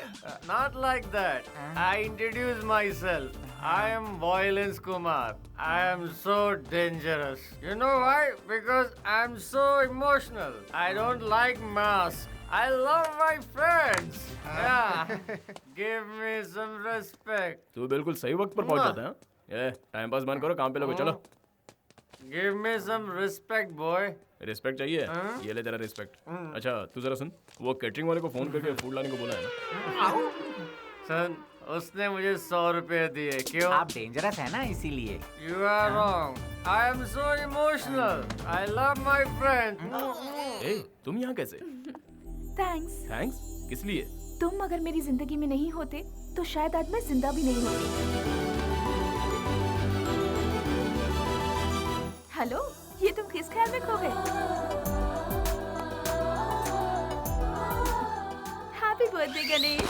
not like that. I introduce myself. I am Violence Kumar. I am so dangerous. You know why? Because I am so emotional. I don't like masks. I love my friends. Yeah. Give me some respect. तू बिल्कुल सही वक्त पर पहुंच जाता है। ये टाइम पास बंद करो, काम पे लगो। चलो। Give me some respect, boy. Respect चाहिए? ये ले तेरा रिस्पेक्ट। अच्छा तू जरा सुन, वो कैटरिंग वाले को फोन करके फूड लाने को बोला है ना? सन, उसने मुझे 100 रुपए दिए। क्यों? आप डेंजरस है ना, इसीलिए। You are wrong. I am so emotional. I love my friend. ए, तुम यहाँ कैसे? थैंक्स। थैंक्स? किस लिए? तुम अगर मेरी जिंदगी में नहीं होते तो शायद आज मैं जिंदा भी नहीं होती। हेलो, ये तुम किस ख्याल में खो गए? Happy birthday Ganesh.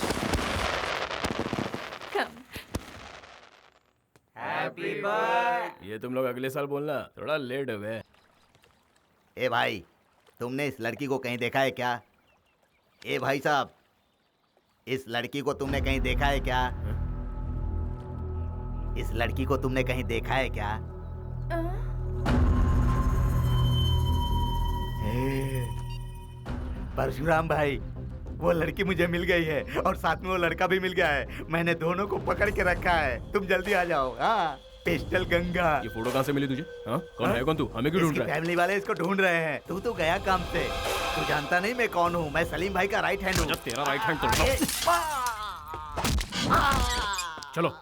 Happy birthday. ये तुम लोग अगले साल बोलना, थोड़ा लेट हो गए। ए भाई, तुमने इस लड़की को कहीं देखा है क्या? ए भाई साहब, इस लड़की को तुमने कहीं देखा है क्या? इस लड़की को तुमने कहीं देखा है क्या? परशुराम भाई, वो लड़की मुझे मिल गई है और साथ में वो लड़का भी मिल गया है। मैंने दोनों को पकड़ के रखा है। तुम जल्दी आ जाओ। हाँ, पिस्टल गंगा। ये फोटो कहाँ से मिली तुझे? हाँ? कौन है? कौन तू? हमें क्यों ढूंढ रहा है? फैमिली वाले इसको ढूंढ रहे हैं। तू तो गया काम से। तू जानता नहीं मैं कौन हूँ? मैं सलीम भाई का राइट हैंड हूँ। तेरा राइट हैंड तो चलो।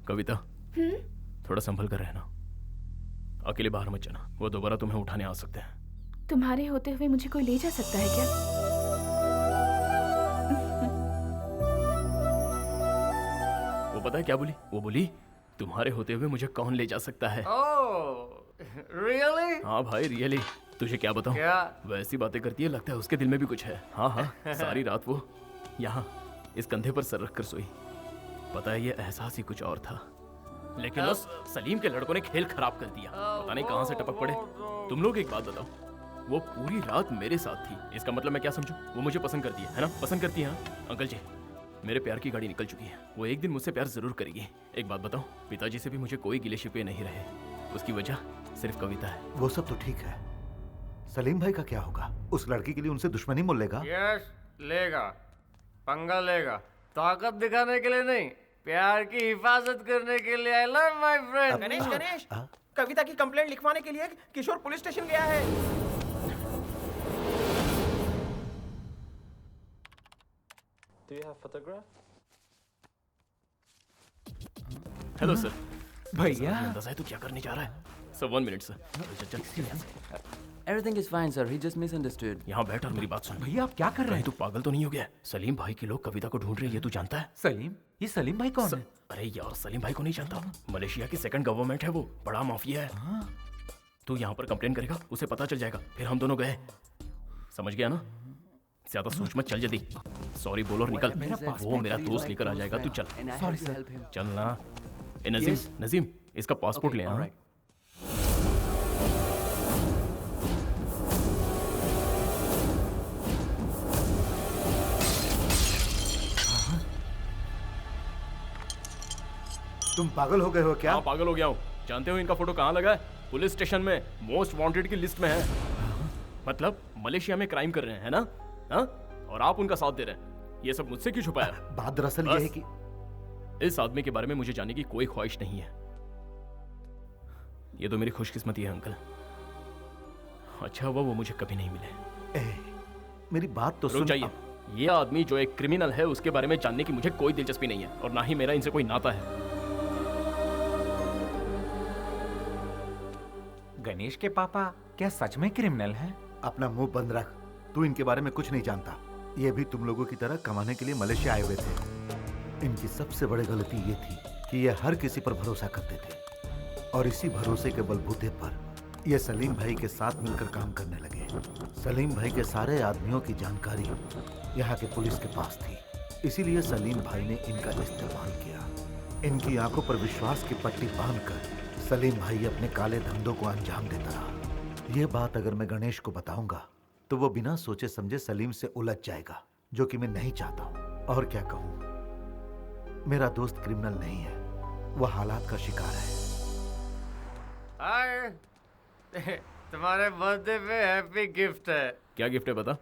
कविता, थोड़ा संभल कर रहना। अकेले बाहर मत जाना, वो दोबारा तुम्हें उठाने आ सकते हैं। तुम्हारे होते हुए मुझे कोई ले जा सकता है क्या? वो पता है क्या बोली? वो बोली तुम्हारे होते हुए मुझे कौन ले जा सकता है। रियली? हाँ भाई रियली। तुझे क्या बताऊं? क्या? वैसी बातें करती है, लगता है उसके दिल में भी कुछ है। हाँ हाँ, सारी रात वो यहाँ इस कंधे पर सर रखकर सोई। पता है ये एहसास ही कुछ और था, लेकिन उस सलीम के लड़कों ने खेल खराब कर दिया। पता नहीं कहां से टपक पड़े। तुम लोग एक बात बताओ, वो पूरी रात मेरे साथ थी, इसका मतलब मैं क्या समझूं? वो मुझे पसंद करती है ना? पसंद करती है ना? अंकल जी, मेरे प्यार की गाड़ी निकल चुकी है। वो एक दिन मुझसे प्यार जरूर करेगी। एक बात बताओ, पिताजी से भी मुझे कोई गिले शिकवे नहीं रहे। उसकी वजह सिर्फ कविता है। वो सब तो ठीक है, सलीम भाई का क्या होगा? उस लड़की के लिए उनसे दुश्मनी मोल लेगा? यस, लेगा, पंगा लेगा। ताकत दिखाने के लिए नहीं, प्यार की हिफाजत करने के लिए। I love my friend. Ganesh, Ganesh, Kavita की कंप्लेंट लिखवाने के लिए किशोर पुलिस स्टेशन गया है। Do you have photograph? Hello sir. भैया, अंदाजा है तू क्या करने जा रहा है? Sir 1 minute sir. Everything is fine, sir. He just misunderstood. यहाँ बैठ और मेरी बात सुन। भैया आप क्या कर रहे हैं? तू पागल तो नहीं हो गया? सलीम भाई के लोग कविता को ढूंढ रहे हैं, ये तू जानता है? सलीम? ये सलीम भाई कौन है? अरे यार, सलीम भाई को नहीं जानता? मलेशिया की सेकंड गवर्नमेंट है वो, बड़ा माफिया है। तू यहाँ पर कंप्लेन करेगा, उसे पता चल जाएगा, फिर हम दोनों गए। समझ गया ना? ज्यादा सोच मत, चल जल्दी। सॉरी बोल और निकल। वो मेरा दोस्त लेकर आ जाएगा, तू चल। Sorry sir. चल ना। ए नजीम, नजीम इसका पासपोर्ट ले आ। तुम पागल हो गए हो क्या? हाँ पागल हो गया हूँ। जानते हो इनका फोटो कहाँ लगा है? पुलिस स्टेशन में, मोस्ट वांटेड की लिस्ट में है। मतलब मलेशिया में क्राइम कर रहे हैं ना? हाँ? और आप उनका साथ दे रहे हैं। ये सब मुझसे क्यों छुपाया? बात दरअसल ये है कि इस आदमी के बारे में मुझे जानने की कोई ख्वाहिश नहीं है। ये तो मेरी खुशकिस्मती है अंकल। अच्छा हुआ वो मुझे कभी नहीं मिले। मेरी बात तो सुन। जाइए। ये आदमी जो एक क्रिमिनल है उसके बारे में जानने की मुझे कोई दिलचस्पी नहीं है, और ना ही मेरा इनसे कोई नाता है। गणेश के पापा क्या सच में क्रिमिनल हैं? अपना मुंह बंद रख। तू इनके बारे में कुछ नहीं जानता। ये भी तुम लोगों की तरह कमाने के लिए मलेशिया आए हुए थे। इनकी सबसे बड़ी गलती ये थी कि ये हर किसी पर भरोसा करते थे, और इसी भरोसे के बलबूते पर ये सलीम भाई के साथ मिलकर काम करने लगे। सलीम भाई के सारे आदमियों की जानकारी यहाँ के पुलिस के पास थी, इसीलिए सलीम भाई ने इनका इस्तेमाल किया। इनकी आंखों पर विश्वास की पट्टी बांधकर सलीम भाई अपने काले धंधों को अंजाम देता रहा। ये बात अगर मैं गणेश को बताऊंगा तो वो बिना सोचे समझे सलीम से उलझ जाएगा, जो कि मैं नहीं चाहता हूँ। और क्या कहूँ, मेरा दोस्त क्रिमिनल नहीं है, वो हालात का शिकार है। हाय, तुम्हारे बर्थडे पे हैप्पी गिफ्ट है। क्या गिफ्ट है बता?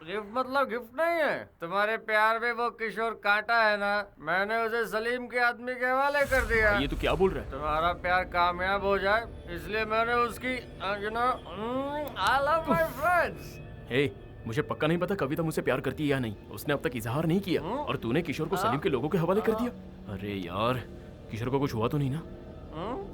गिफ्ट मतलब गिफ्ट नहीं है, तुम्हारे प्यार में वो किशोर कांटा है ना, मैंने उसे सलीम के आदमी के हवाले कर दिया। ये तो क्या बोल रहा है? तुम्हारा प्यार कामयाब हो जाए इसलिए मैंने उसकी you know I love my friends. Hey, मुझे पक्का नहीं पता कविता मुझसे प्यार करती है या नहीं। उसने अब तक इजहार नहीं किया और तूने किशोर को सलीम के लोगों के हवाले कर दिया। अरे यार, किशोर को कुछ हुआ तो नहीं ना?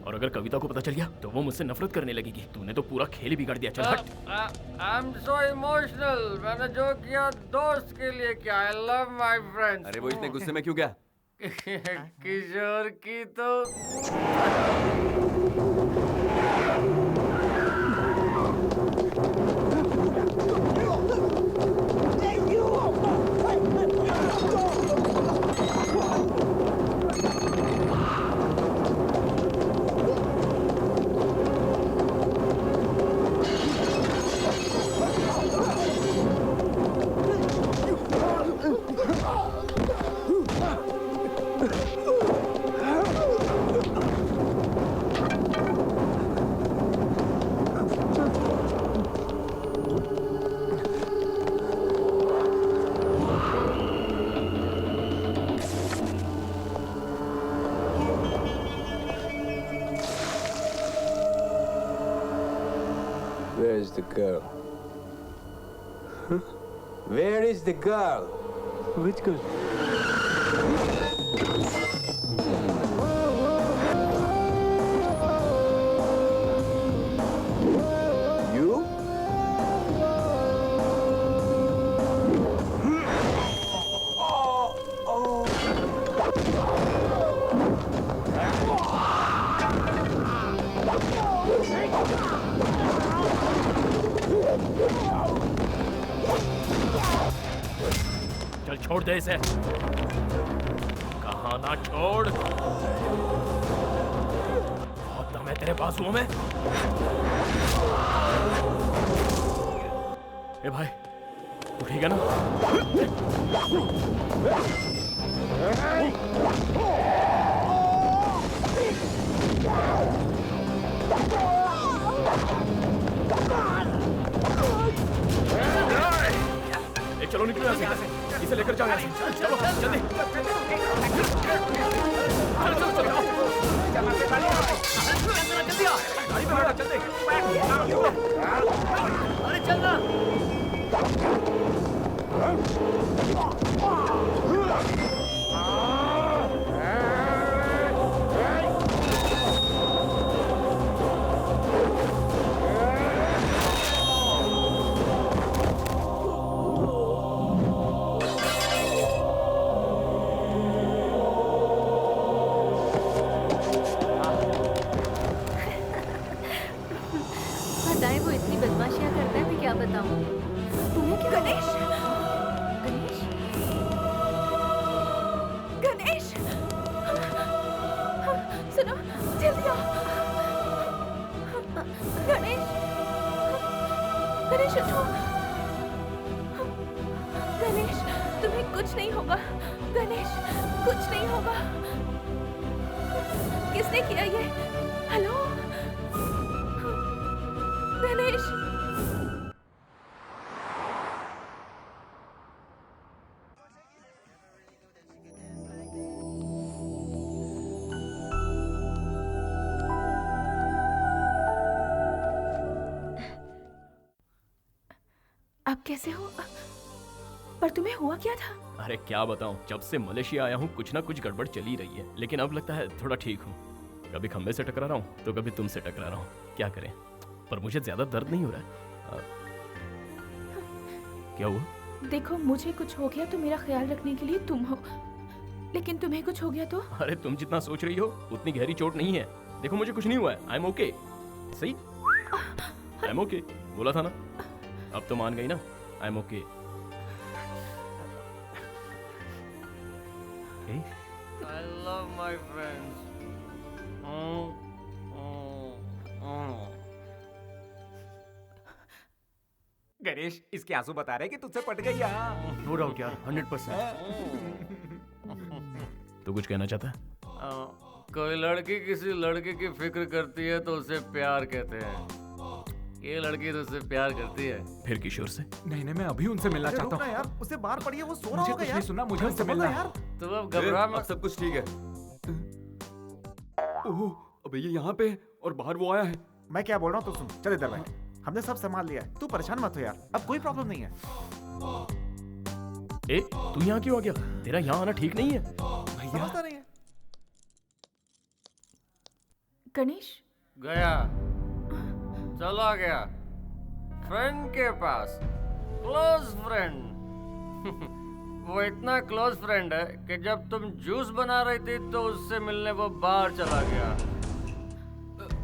और अगर कविता को पता चल गया तो वो मुझसे नफरत करने लगेगी। तूने तो पूरा खेल ही बिगाड़ दिया। चल हट। I am so emotional. मैंने जो किया दोस्त के लिए किया। आई लव माय फ्रेंड्स। अरे वो इतने गुस्से में क्यों गया? किशोर की तो Where's the girl? Huh? Where is the girl? Which girl? You? चल छोड़ दे इसे। कहा ना छोड़। बहुत दम है तेरे बाजुओं में। ए भाई, उठेगा ना? चलो निकलो यहाँ से। इसे लेकर जाओ यहाँ से। चलो जल्दी। जल्दी आ। गाड़ी पे बैठो, जल्दी। अरे चलना। वो इतनी बदमाशियां करता है, मैं क्या बताऊं? तुम्हें क्या? गणेश! गणेश! गणेश! सुनो, जल्दी आओ। गणेश! गणेश उठो। गणेश, तुम्हें कुछ नहीं होगा। गणेश, कुछ नहीं होगा। किसने किया ये? हेलो? गणेश! आप कैसे हो? पर तुम्हें हुआ क्या था? अरे क्या बताऊं, जब से मलेशिया आया हूँ कुछ ना कुछ गड़बड़ चली रही है, लेकिन अब लगता है थोड़ा ठीक हूँ। कभी खंबे से टकरा रहा हूँ तो कभी तुमसे टकरा रहा हूँ। क्या करें, पर मुझे ज्यादा दर्द नहीं हो रहा है। क्या हुआ? देखो, मुझे कुछ हो गया तो मेरा ख्याल रखने के लिए तुम हो, लेकिन तुम्हें कुछ हो गया तो? अरे तुम जितना सोच रही हो उतनी गहरी चोट नहीं है। देखो मुझे कुछ नहीं हुआ है। I am okay. सही, आई एम ओके बोला था ना। अब तो मान गई ना। I am okay. I love my friends. Ganesh, इसके आंसू बता रहे कि तुझसे पट गई। नो डाउट यार, 100%। तू कुछ कहना चाहता है? कोई लड़की किसी लड़के की फिक्र करती है तो उसे प्यार कहते हैं। ये लड़की तो उससे प्यार करती है। फिर किशोर से? नहीं नहीं, मैं अभी उनसे मिलना अरे चाहता रुक ना हूँ। यार, उसे बाहर पड़ी है, वो सो रहा मुझे होगा कुछ यार। नहीं सुनना, मुझे उनसे बोलो मिलना यार। तुम अब घबरा मत। अब सब कुछ ठीक है। ओह, अबे ये यहाँ पे है और बाहर वो आया है। मैं क्या बोल रहा हूँ तो सुन, चल इधर बैठ। हमने सब संभाल लिया है, तू परेशान मत हो यार, अब कोई प्रॉब्लम नहीं है। ए, तू यहाँ क्यों आ गया? तेरा यहाँ आना ठीक नहीं है। समझता नहीं है। गणेश गया, चला गया फ्रेंड के पास, क्लोज फ्रेंड। वो इतना क्लोज फ्रेंड है कि जब तुम जूस बना रही थी तो उससे मिलने वो बाहर चला गया।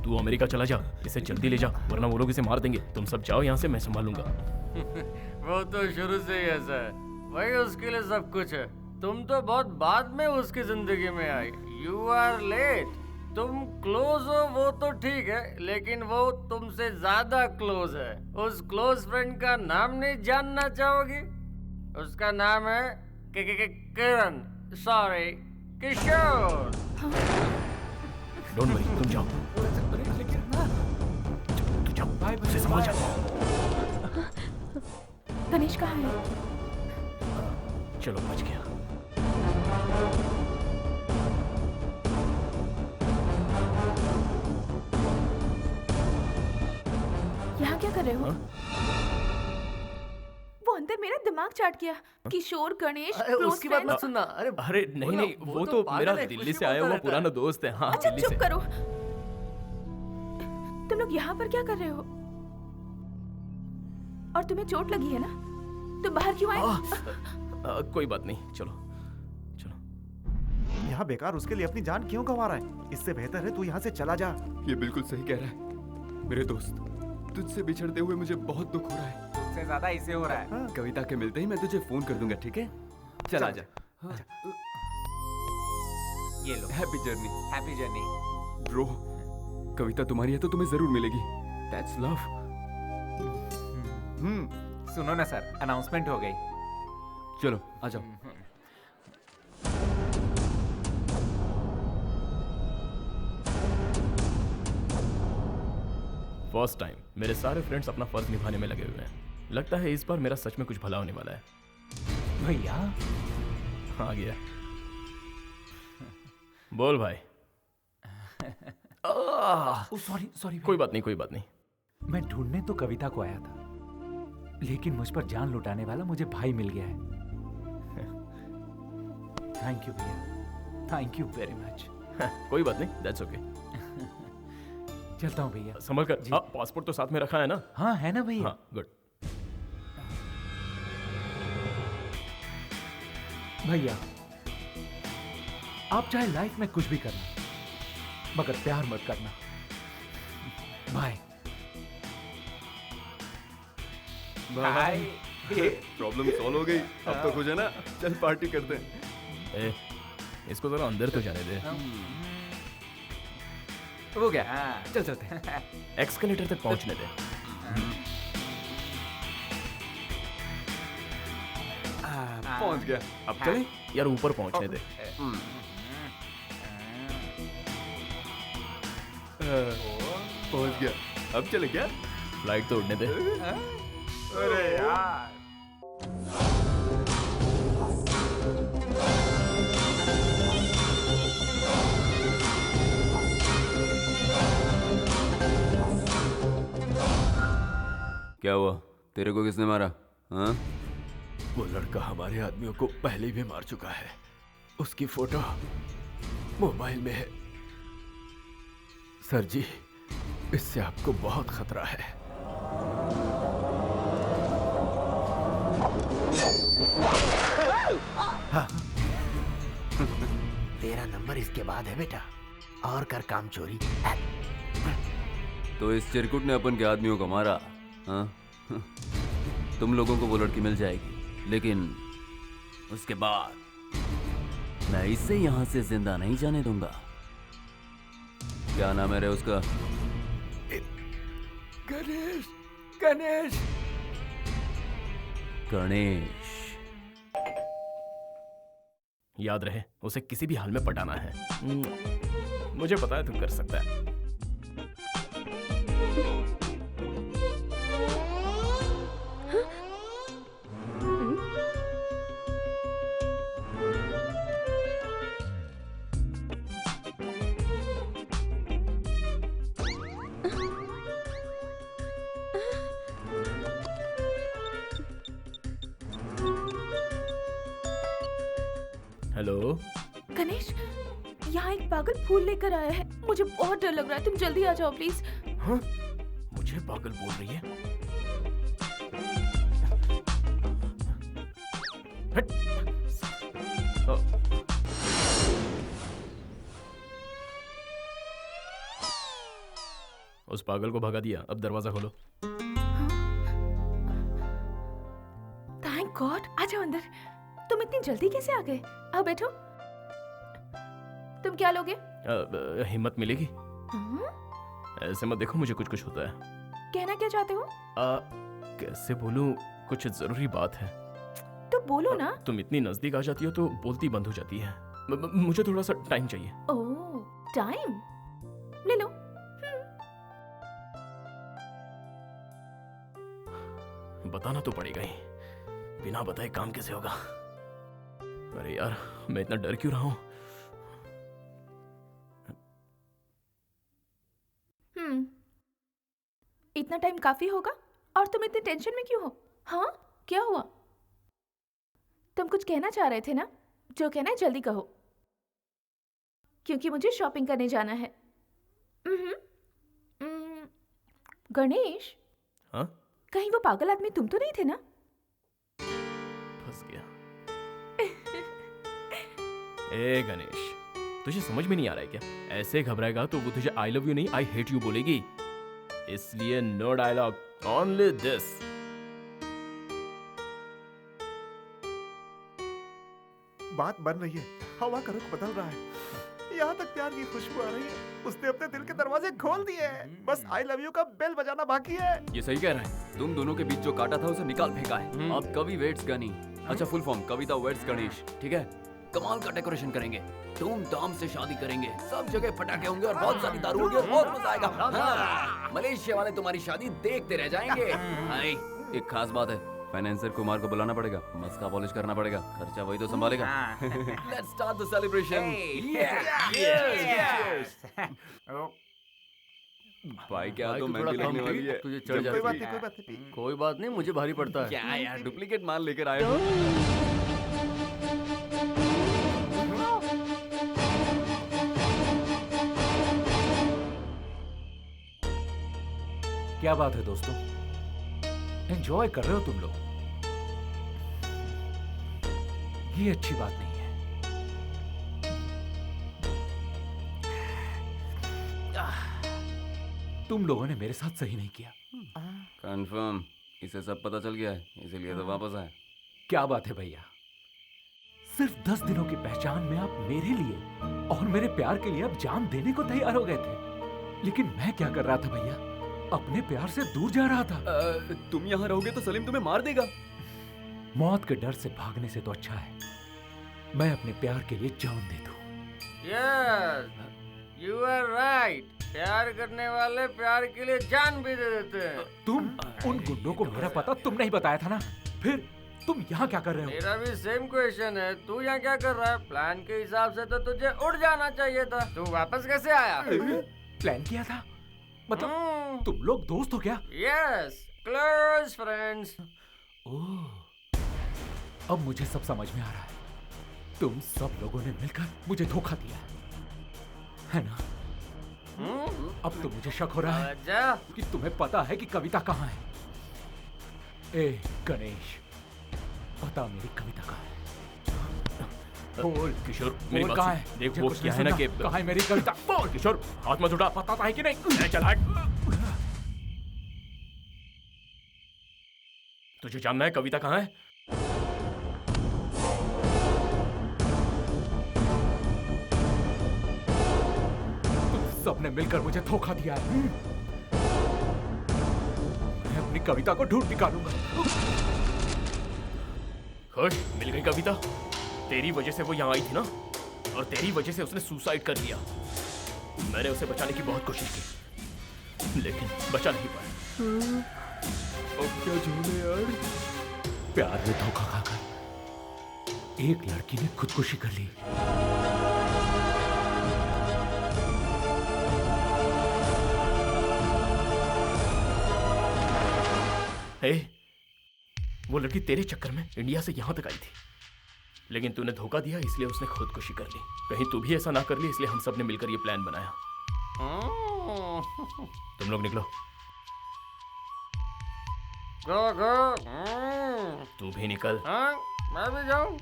तू अमेरिका चला जा, इसे जल्दी ले जा, वरना वो लोग इसे मार देंगे। तुम सब जाओ यहाँ से, मैं संभालूंगा। वो तो शुरू से ही ऐसा है, वही उसके लिए सब कुछ है। तुम तो बहुत बाद में उसकी जिंदगी में आई। You are late. तुम क्लोज हो वो तो ठीक है, लेकिन वो तुमसे ज्यादा क्लोज है। उस क्लोज फ्रेंड का नाम नहीं जानना चाहोगी? उसका नाम है किरण, सॉरी किशोर। डोंट वरी, तुम जाओ। तू जाओ, उसे संभाल जा। गणेश कहाँ है? चलो, बच गया। यहाँ क्या कर रहे हो? वो अंदर मेरा दिमाग चाट गया। किशोर, गणेश, उसकी बात मत सुनना। अरे नहीं नहीं, वो तो मेरा दिल्ली से आया हुआ पुराना दोस्त है। हाँ, अच्छा, दिल्ली चुप से। करो। तुम लोग यहाँ पर क्या कर रहे हो? और तुम्हें चोट लगी है ना? तुम बाहर क्यों आए? कोई बात नहीं, चलो। यहाँ बेकार उसके लिए अपनी जान क्यों गंवा रहा है? इससे बेहतर है तू यहाँ से चला जा। ये बिल्कुल सही कह रहा है मेरे दोस्त। तुझसे बिछड़ते हुए मुझे बहुत दुख हो रहा है। तुझसे ज्यादा इसे हो रहा है। कविता के मिलते ही मैं तुझे फोन कर दूंगा, ठीक है? चला जा। ये लो। Happy journey. Happy journey. Bro, Kavita तुम्हारी है तो तुम्हें जरूर मिलेगी। That's love. सुनो ना सर, अनाउंसमेंट हो गई। चलो आ जाओ। फर्स्ट टाइम मेरे सारे फ्रेंड्स अपना फर्ज निभाने में लगे हुए हैं। लगता है इस बार मेरा सच में कुछ भला होने वाला है। भैया आ गया। बोल भाई। Sorry sorry. कोई बात नहीं, कोई बात नहीं। मैं ढूंढने तो कविता को आया था, लेकिन मुझ पर जान लुटाने वाला मुझे भाई मिल गया है। थैंक यू भैया, थैंक यू वेरी मच। कोई बात नहीं, दैट्स ओके। चलता हूँ भैया। संभल कर। पासपोर्ट तो साथ में रखा है ना? हाँ है ना भैया। हाँ, गुड। भैया आप चाहे लाइफ में कुछ भी करना, मगर प्यार मत करना। बाय। बाय। प्रॉब्लम सॉल्व हो गई। अब तो खुश है ना? चल पार्टी करते हैं। इसको जरा अंदर तो जाने दे। हो गया। चल चलते हैं। एक्सकलेटर तक पहुंचने दे। पहुंच गया। अब चलें? यार ऊपर पहुंचने दे। पहुंच गया। अब चले क्या? फ्लाइट तो उड़ने दे। अरे यार। क्या हुआ? तेरे को किसने मारा? हाँ? वो लड़का हमारे आदमियों को पहले भी मार चुका है। उसकी फोटो मोबाइल में है। सर जी, इससे आपको बहुत खतरा है। हाँ। तेरा नंबर इसके बाद है बेटा, और कर काम चोरी। तो इस चिरकुट ने अपन के आदमियों को मारा। हाँ? तुम लोगों को वो लड़की मिल जाएगी, लेकिन उसके बाद मैं इसे यहाँ से जिंदा नहीं जाने दूंगा। क्या नाम है रे उसका? गणेश। गणेश। गणेश। याद रहे, उसे किसी भी हाल में पटाना है। मुझे पता है तू कर सकता है। हेलो। गणेश, यहाँ एक पागल फूल लेकर आया है। मुझे बहुत डर लग रहा है, तुम जल्दी आ जाओ प्लीज। हाँ? मुझे पागल बोल रही है? हट। उस पागल को भगा दिया, अब दरवाजा खोलो। थैंक गॉड, आ जाओ अंदर। तुम इतनी जल्दी कैसे आ गए? आओ बैठो। तुम क्या लोगे? हिम्मत मिलेगी? ऐसे मत देखो, मुझे कुछ कुछ होता है। कहना क्या चाहते हो? कैसे बोलूं, कुछ जरूरी बात है। तो बोलो ना। तुम इतनी नजदीक आ जाती हो तो बोलती बंद हो जाती है। मुझे थोड़ा सा टाइम चाहिए। ओह, टाइम ले लो। बताना तो पड़ेगा ही, बिना बताए काम कैसे होगा? अरे यार, मैं इतना डर क्यों रहा हूं? इतना टाइम काफी होगा? और तुम इतने टेंशन में क्यों हो? हाँ, क्या हुआ? तुम कुछ कहना चाह रहे थे ना? जो कहना है जल्दी कहो, क्योंकि मुझे शॉपिंग करने जाना है। गणेश। हाँ? कहीं वो पागल आदमी तुम तो नहीं थे ना? फंस गया। ए गणेश, तुझे समझ में नहीं आ रहा है क्या? ऐसे घबराएगा तो वो तुझे आई लव यू नहीं आई हेट यू बोलेगी। इसलिए नो डायलॉग, ओनली दिस। बात बन रही है, हवा का रुख बदल रहा है, यहाँ तक प्यार की खुशबू आ रही है। उसने अपने दिल के दरवाजे खोल दिए हैं, बस आई लव यू का बेल बजाना बाकी है। ये सही कह रहा है। तुम दोनों के बीच जो काटा था उसे निकाल फेंका है। अब कवि वेट्स गनी, अच्छा फुल फॉर्म कविता वेट्स गणेश, ठीक है? कमाल का डेकोरेशन करेंगे, धूमधाम से शादी करेंगे, सब जगह पटाखे होंगे और बहुत सारी दारू होगी और बहुत मजा आएगा। हाँ, मलेशिया वाले तुम्हारी शादी देखते रह जाएंगे। एक खास बात है, फाइनेंसर कुमार को बुलाना पड़ेगा, मस्का पॉलिश करना पड़ेगा, खर्चा वही तो संभालेगा। Let's start the celebration. भाई क्या तो महंगी लगने वाली है। तुझे चढ़ जाती है। कोई बात नहीं, मुझे भारी पड़ता है। क्या यार, डुप्लीकेट माल लेकर आए हो? क्या बात है दोस्तों, एंजॉय कर रहे हो तुम लोग? ये अच्छी बात नहीं है। तुम लोगों ने मेरे साथ सही नहीं किया। कंफर्म, इसे सब पता चल गया है, इसीलिए तो वापस आया। क्या बात है भैया, सिर्फ 10 दिनों की पहचान में आप मेरे लिए और मेरे प्यार के लिए अब जान देने को तैयार हो गए थे। लेकिन मैं क्या कर रहा था भैया? अपने प्यार से दूर जा रहा था। तुम यहाँ रहोगे तो सलीम तुम्हें मार देगा। मौत के डर से भागने से तो अच्छा है मैं अपने प्यार के लिए जान दे दूं। Yes, you are right. प्यार करने वाले प्यार के लिए जान भी दे देते हैं। तुम उन गुंडों को मेरा पता तुम नहीं बताया था ना? फिर तुम यहाँ क्या कर रहे हो? मेरा भी सेम क्वेश्चन है, तू यहाँ क्या कर रहा है? प्लान के हिसाब से तो तुझे उड़ जाना चाहिए था, तू वापस कैसे आया? प्लान किया था? मतलब तुम लोग दोस्त हो क्या? Yes, close friends. ओह, अब मुझे सब समझ में आ रहा है। तुम सब लोगों ने मिलकर मुझे धोखा दिया है ना? अब तो मुझे शक हो रहा है कि तुम्हें पता है कि कविता कहाँ है। ए गणेश, पता मेरी कविता कहाँ है? बोल किशोर, मेरी बात कहाँ है? देख वो क्या है ना कि कहाँ है मेरी कविता? बोल किशोर, हाथ मत उठा। पता है कि नहीं? चल हट। तुझे जानना है कविता कहाँ है? सबने मिलकर मुझे धोखा दिया है। मैं अपनी कविता को ढूंढ निकालूंगा। खुश, मिल गई कविता। तेरी वजह से वो यहाँ आई थी ना, और तेरी वजह से उसने सुसाइड कर लिया। मैंने उसे बचाने की बहुत कोशिश की, लेकिन बचा नहीं पाया। अब क्या झूले यार। प्यार में धोखा खाकर एक लड़की ने खुदकुशी कर ली। वो लड़की तेरे चक्कर में इंडिया से यहां तक आई थी, लेकिन तूने धोखा दिया इसलिए उसने खुदकुशी कर ली। कहीं तू भी ऐसा ना कर ली, इसलिए हम सब ने मिलकर ये प्लान बनाया। तुम लोग निकलो। गो गो। तू भी निकल। हाँ, मैं भी जाऊं?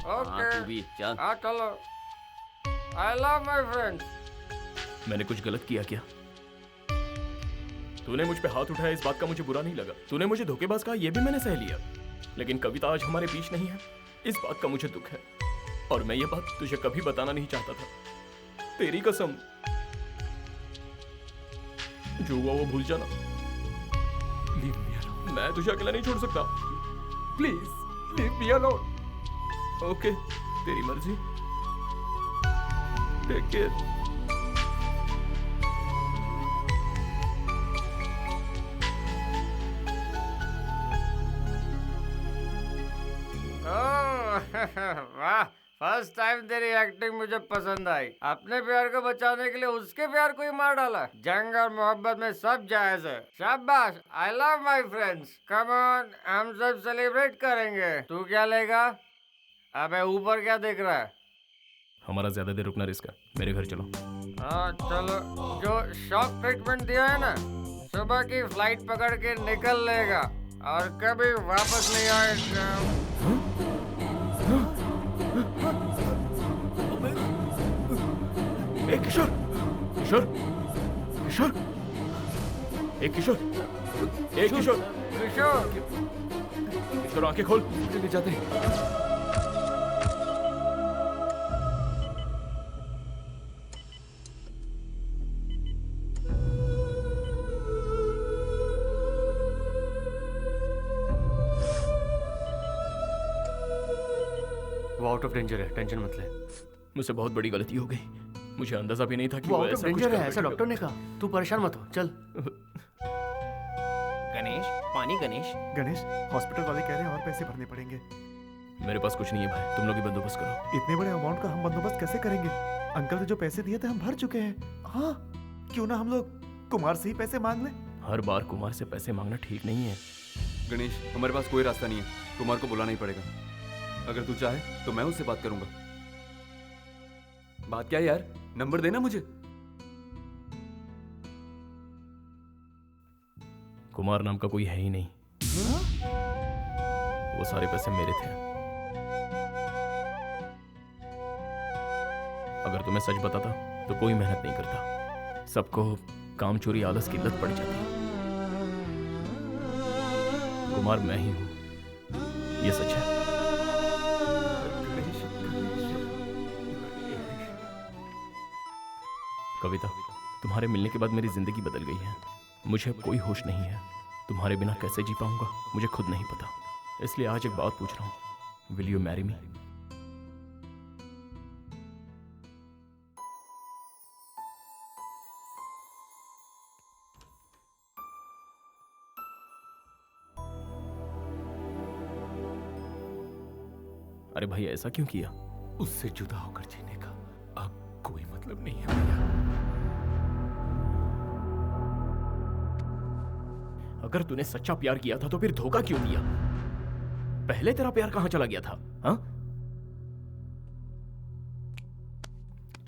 ओके। तू भी चल। हाँ चलो। I love my friends. मैंने कुछ गलत किया क्या? तूने मुझ पे हाथ उठाया, इस बात का मुझे बुरा नहीं लगा। तूने मुझे धोखेबाज कहा, ये भी मैंने सह लिया। लेकिन कविता आज हमारे बीच नहीं है, इस बात का मुझे दुख है। और मैं ये बात तुझे कभी बताना नहीं चाहता था। तेरी कसम, जो हुआ वो भूल जाना। मैं तुझे अकेला नहीं छोड़ सकता। Please leave me alone. Okay, तेरी मर्जी। Take care. वाह, फर्स्ट टाइम तेरी एक्टिंग मुझे पसंद आई। अपने प्यार को बचाने के लिए उसके प्यार को ही मार डाला। जंग और मोहब्बत में सब जायज है। शाबाश, आई love my friends. Come on, हम सब सेलिब्रेट करेंगे। तू क्या लेगा? अबे ऊपर क्या देख रहा है? हमारा ज्यादा देर रुकना रिस्क है, मेरे घर चलो। हाँ चलो। जो शॉक ट्रीटमेंट दिया है ना, सुबह की फ्लाइट पकड़ के निकल लेगा और कभी वापस नहीं आएगा। एक किशोर, किशोर, किशोर, एक किशोर, एक किशोर, किशोर, किशोर आंखें खोल। चले जाते हैं। वो आउट ऑफ डेंजर है, टेंशन मत ले। मुझसे बहुत बड़ी गलती हो गई। मुझे अंदाजा भी नहीं था कि वो वो आउट ऑफ ऐसा कुछ डेंजर कर है, ऐसा बैठेगा। डॉक्टर ने कहा। तू परेशान मत हो, चल। गणेश, पानी। गणेश, गणेश, हॉस्पिटल वाले कह रहे हैं और पैसे भरने पड़ेंगे। मेरे पास कुछ नहीं है भाई, तुम लोग ही बंदोबस्त करो। इतने बड़े अमाउंट का हम बंदोबस्त कैसे करेंगे? अंकल ने जो पैसे दिए थे हम भर चुके हैं। हाँ, क्यों ना हम लोग कुमार से ही पैसे मांग लें? हर बार कुमार से पैसे मांगना ठीक नहीं है। गणेश, हमारे पास कोई रास्ता नहीं है। कुमार को बुलाना ही पड़ेगा। अगर तू चाहे तो मैं उससे बात करूंगा। बात क्या है यार? नंबर देना मुझे। कुमार नाम का कोई है ही नहीं। वो सारे पैसे मेरे थे। अगर तुम्हें सच बताता तो कोई मेहनत नहीं करता। सबको काम चोरी आलस की लत पड़ जाती है। कुमार मैं ही हूं, ये सच है। कविता, तुम्हारे मिलने के बाद मेरी जिंदगी बदल गई है। मुझे अब कोई होश नहीं है। तुम्हारे बिना कैसे जी पाऊंगा मुझे खुद नहीं पता। इसलिए आज एक बात पूछ रहा हूं, विल यू मैरी मी? अरे भाई ऐसा क्यों किया? उससे जुदा होकर जीने का अब कोई मतलब नहीं है भैया। अगर तूने सच्चा प्यार किया था तो फिर धोखा क्यों दिया? पहले तेरा प्यार कहां चला गया था? हाँ?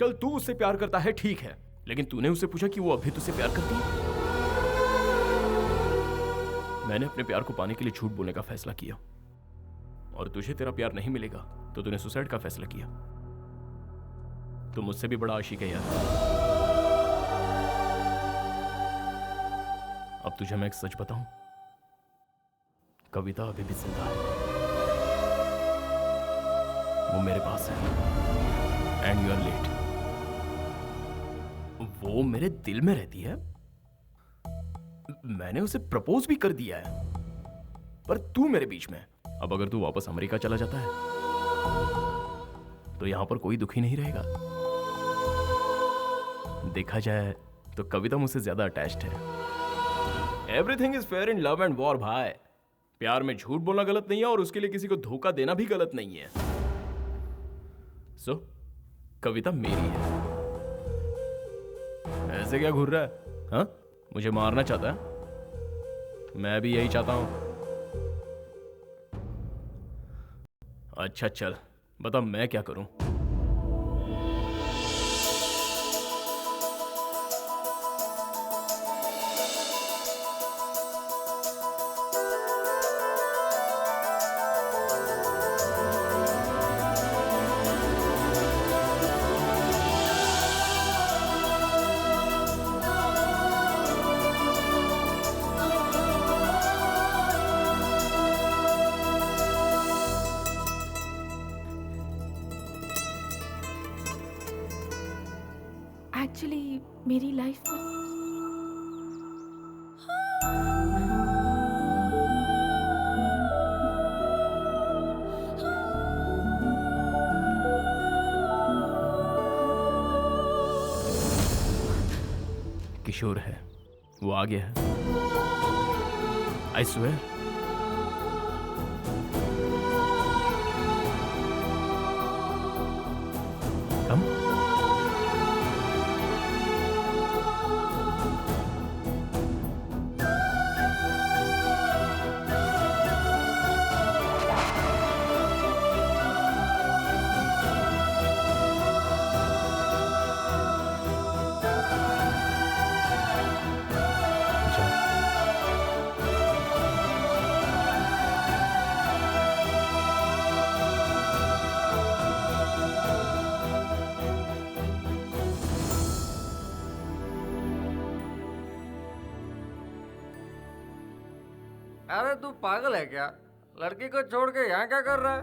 चल तू उससे प्यार करता है ठीक है, लेकिन तूने उससे पूछा कि वो अभी तुझसे प्यार करती है? मैंने अपने प्यार को पाने के लिए झूठ बोलने का फैसला किया, और तुझे तेरा प्यार नहीं मिलेगा तो तूने सुसाइड का फैसला किया। तू मुझसे भी बड़ा आशिक है यार। अब तुझे मैं एक सच बताऊं, कविता अभी भी जिंदा है। वो मेरे पास है, एंड यू आर लेट। वो मेरे दिल में रहती है। मैंने उसे प्रपोज भी कर दिया है, पर तू मेरे बीच में। अब अगर तू वापस अमेरिका चला जाता है तो यहां पर कोई दुखी नहीं रहेगा। देखा जाए तो कविता मुझसे ज्यादा अटैच्ड है। Everything is fair in love and war भाई। प्यार में झूठ बोलना गलत नहीं है, और उसके लिए किसी को धोखा देना भी गलत नहीं है। सो कविता मेरी है। ऐसे क्या घूर रहा है? हाँ, मुझे मारना चाहता है? मैं भी यही चाहता हूं। अच्छा चल, बता मैं क्या करूं? एक्चुअली मेरी लाइफ में किशोर है, वो आ गया है। I swear. कम। अरे तू पागल है क्या? लड़की को छोड़ के यहाँ क्या कर रहा है?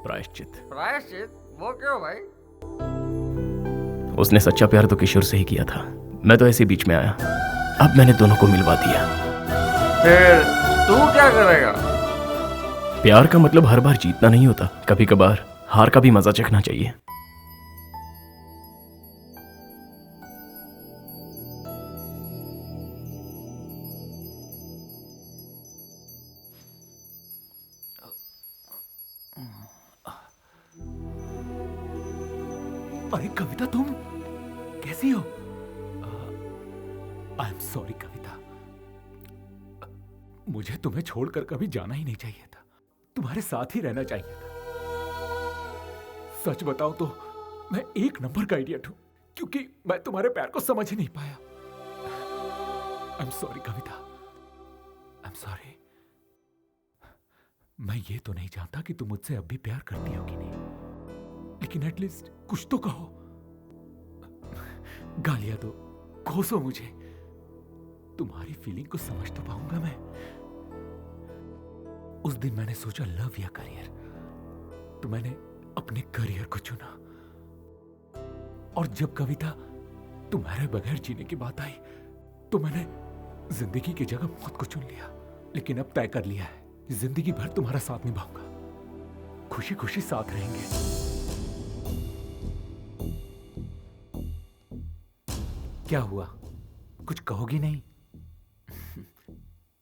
प्रायश्चित। प्रायश्चित? वो क्यों भाई? उसने सच्चा प्यार तो किशोर से ही किया था, मैं तो ऐसे बीच में आया। अब मैंने दोनों को मिलवा दिया। फिर तू क्या करेगा? प्यार का मतलब हर बार जीतना नहीं होता, कभी कभार हार का भी मजा चखना चाहिए। अरे कविता, तुम कैसी हो? आई एम सॉरी कविता, मुझे तुम्हें छोड़कर कभी जाना ही नहीं चाहिए था, तुम्हारे साथ ही रहना चाहिए था। सच बताऊं तो मैं एक नंबर का इडियट हूं, क्योंकि मैं तुम्हारे प्यार को समझ ही नहीं पाया। I am sorry Kavita, I am sorry. मैं ये तो नहीं जानता कि तुम मुझसे अब भी प्यार करती हो कि नहीं, लेकिन एटलीस्ट कुछ तो कहो। गालियां दो, कोसो मुझे, तुम्हारी फीलिंग को समझ तो पाऊंगा मैं। उस दिन मैंने सोचा लव या करियर, तो मैंने अपने करियर को चुना। और जब कविता तुम्हारे बगैर जीने की बात आई, तो मैंने जिंदगी की जगह मौत को चुन लिया। लेकिन अब तय कर लिया है कि जिंदगी भर तुम्हारा साथ निभाऊंगा, खुशी खुशी साथ रहेंगे। क्या हुआ, कुछ कहोगी नहीं?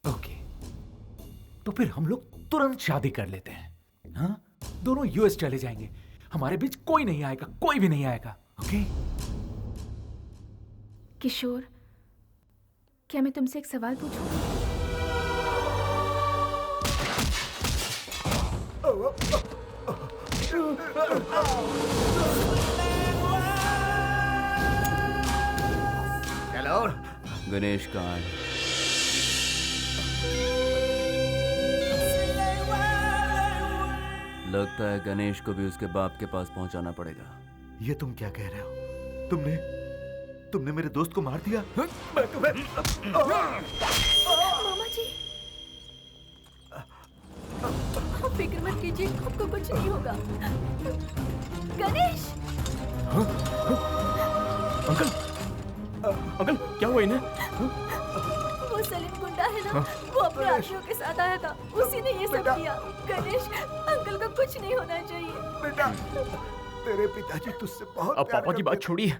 ओके, तो फिर हम लोग तुरंत शादी कर लेते हैं। हाँ, दोनों यूएस चले जाएंगे, हमारे बीच कोई नहीं आएगा, कोई भी नहीं आएगा। ओके? किशोर, क्या मैं तुमसे एक सवाल पूछूं? हेलो गणेश कांड। लगता है गणेश को भी उसके बाप के पास पहुंचाना पड़ेगा। ये तुम क्या कह रहे हो? तुमने मेरे दोस्त को मार दिया? मैं तुम्हें मामा जी, आप फिक्र मत कीजिए, आपको कुछ नहीं होगा। गणेश! अंकल क्या हुआ इन्हें? वो सलीम गुंडा है ना, वो अपने आदमियों के साथ आया था, उसी ने ये सब किया। गणेश, अंकल को कुछ नहीं होना चाहिए। बेटा, तेरे पिताजी तुझसे बहुत अब पापा की बात छोड़िए,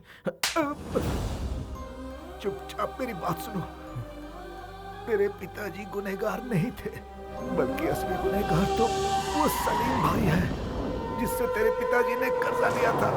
चुपचाप मेरी बात सुनो। तेरे पिताजी गुनहगार नहीं थे, बल्कि असली गुनहगार तो वो सलीम भाई है, जिससे तेरे पिताजी ने कर्जा लिया था।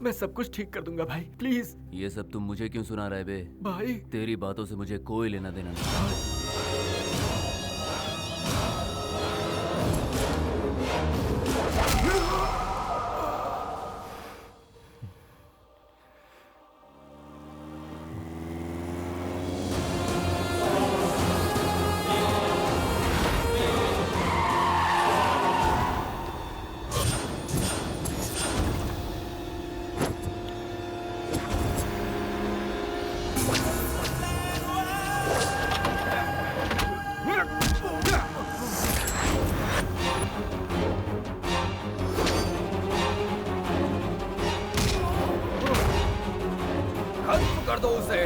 मैं सब कुछ ठीक कर दूंगा भाई, प्लीज। ये सब तुम मुझे क्यों सुना रहे बे? भाई तेरी बातों से मुझे कोई लेना देना नहीं। कर दो उसे।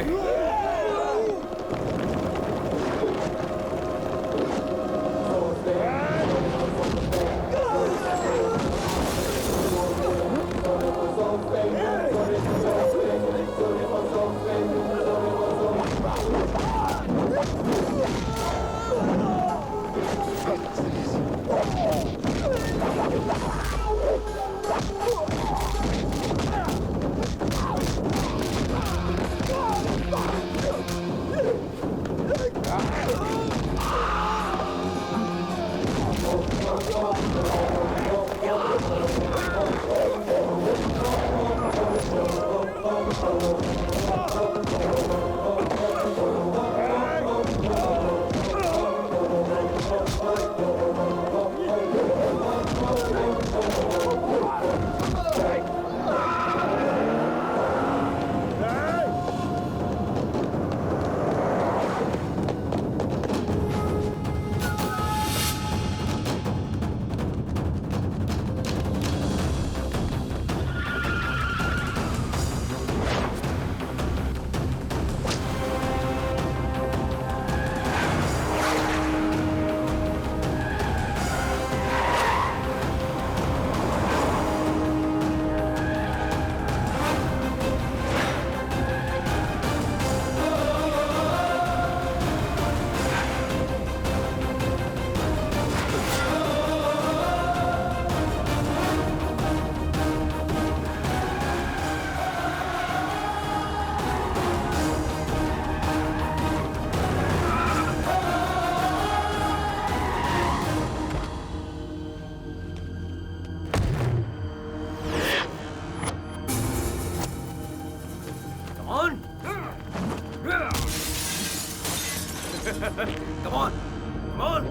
Come on! Come on!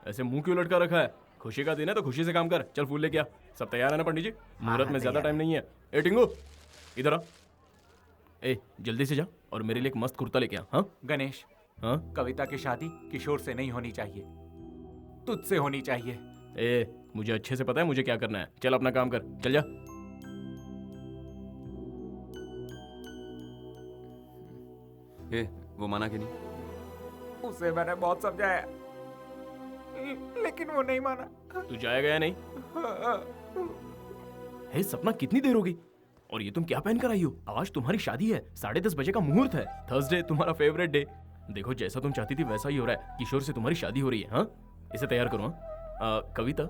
ऐसे मुंह क्यों लटका रखा है? खुशी का दिन है तो खुशी से काम कर। चल फूल लेके आ। सब तैयार है ना पंडित जी? मुहूर्त में ज्यादा टाइम नहीं है। ए टिंगू इधर आ। ए जल्दी से जा और मेरे लिए एक मस्त कुर्ता लेके आ। हाँ गणेश, हाँ कविता की शादी किशोर से नहीं होनी चाहिए, तुझसे होनी चाहिए। ए मुझे अच्छे से पता है मुझे क्या करना है। चल अपना काम कर, चल जा। ए, वो माना कि नहीं? उसे मैंने बहुत समझाया लेकिन वो नहीं माना। तू जाएगा या नहीं? हे सपना कितनी देर होगी? और ये तुम क्या पहन कर आई हो? आज तुम्हारी शादी है, 10:30 बजे का मुहूर्त है। थर्सडे तुम्हारा फेवरेट डे। देखो जैसा तुम चाहती थी वैसा ही हो रहा है। किशोर से तुम्हारी शादी हो रही है। हाँ, इसे तैयार करो। हाँ कविता,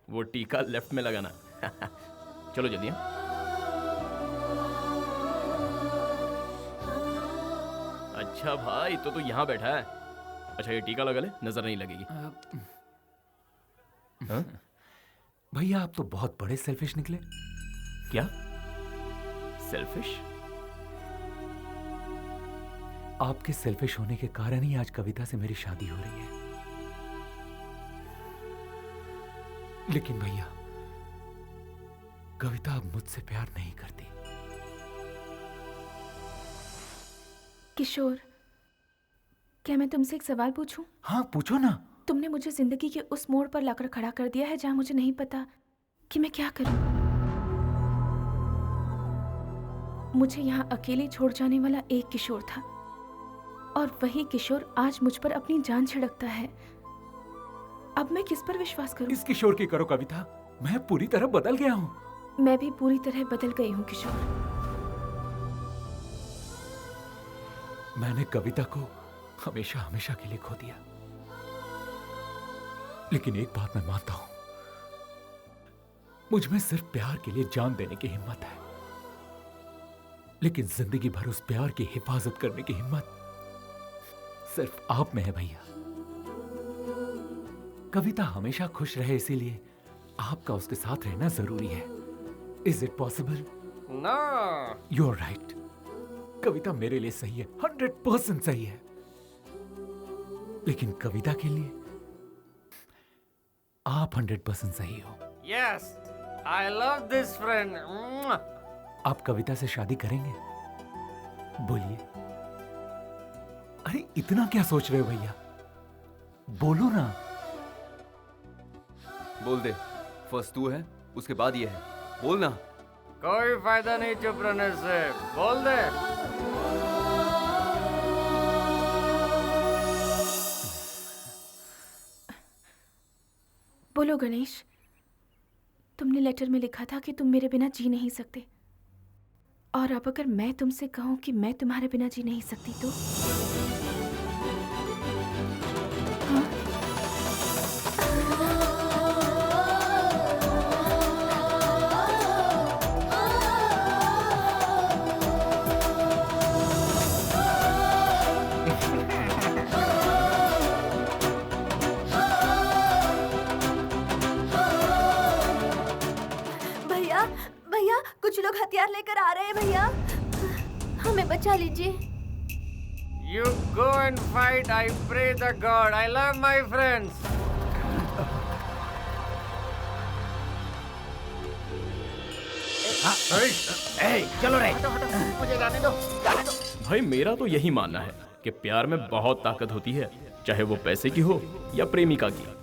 वो टीका लेफ्ट में लगाना। चलो जल्दी। अच्छा भाई, तो यहाँ बैठा है। अच्छा ये टीका लगा ले, नजर नहीं लगेगी। हाँ? भैया आप तो बहुत बड़े सेल्फिश निकले। क्या सेल्फिश? आपके सेल्फिश होने के कारण ही आज कविता से मेरी शादी हो रही है। लेकिन भैया, कविता अब मुझसे प्यार नहीं करती। किशोर, क्या मैं तुमसे एक सवाल पूछूं? हाँ पूछो ना। तुमने मुझे जिंदगी के उस मोड़ पर लाकर खड़ा कर दिया है जहां मुझे नहीं पता कि मैं क्या करूं। मुझे यहां अकेले छोड़ जाने वाला एक किशोर था, और वही किशोर आज मुझ पर अपनी जान छिड़कता है। अब मैं किस पर विश्वास करूं? इस किशोर की करो कविता, मैं पूरी तरह बदल गया हूं। मैं भी पूरी तरह बदल गई हूं किशोर। मैंने कविता को हमेशा हमेशा के लिए खो दिया। लेकिन एक बात मैं मानता हूं, मुझ में सिर्फ प्यार के लिए जान देने की हिम्मत है, लेकिन जिंदगी भर उस प्यार की हिफाजत करने की हिम्मत सिर्फ आप में है भैया। कविता हमेशा खुश रहे, इसीलिए आपका उसके साथ रहना जरूरी है। Is it possible? No. You are right. Kavita मेरे लिए सही है, 100% सही है। लेकिन कविता के लिए आप 100% सही हो। Yes, I love this friend. आप कविता से शादी करेंगे? बोलिए। अरे इतना क्या सोच रहे हो भैया, बोलो ना। बोल दे। फर्स्ट तू है, उसके बाद ये है। बोल ना। कोई फायदा नहीं चुप रहने से, बोल दे। बोलो गणेश, तुमने लेटर में लिखा था कि तुम मेरे बिना जी नहीं सकते, और अब अगर मैं तुमसे कहूं कि मैं तुम्हारे बिना जी नहीं सकती तो? कुछ लोग हथियार लेकर आ रहे हैं भैया, हमें बचा लीजिए। You go and fight. I pray the God. I love my friends. चलो रे, मुझे जाने दो, जाने दो। भाई मेरा तो यही मानना है कि प्यार में बहुत ताकत होती है, चाहे वो पैसे की हो या प्रेमिका की।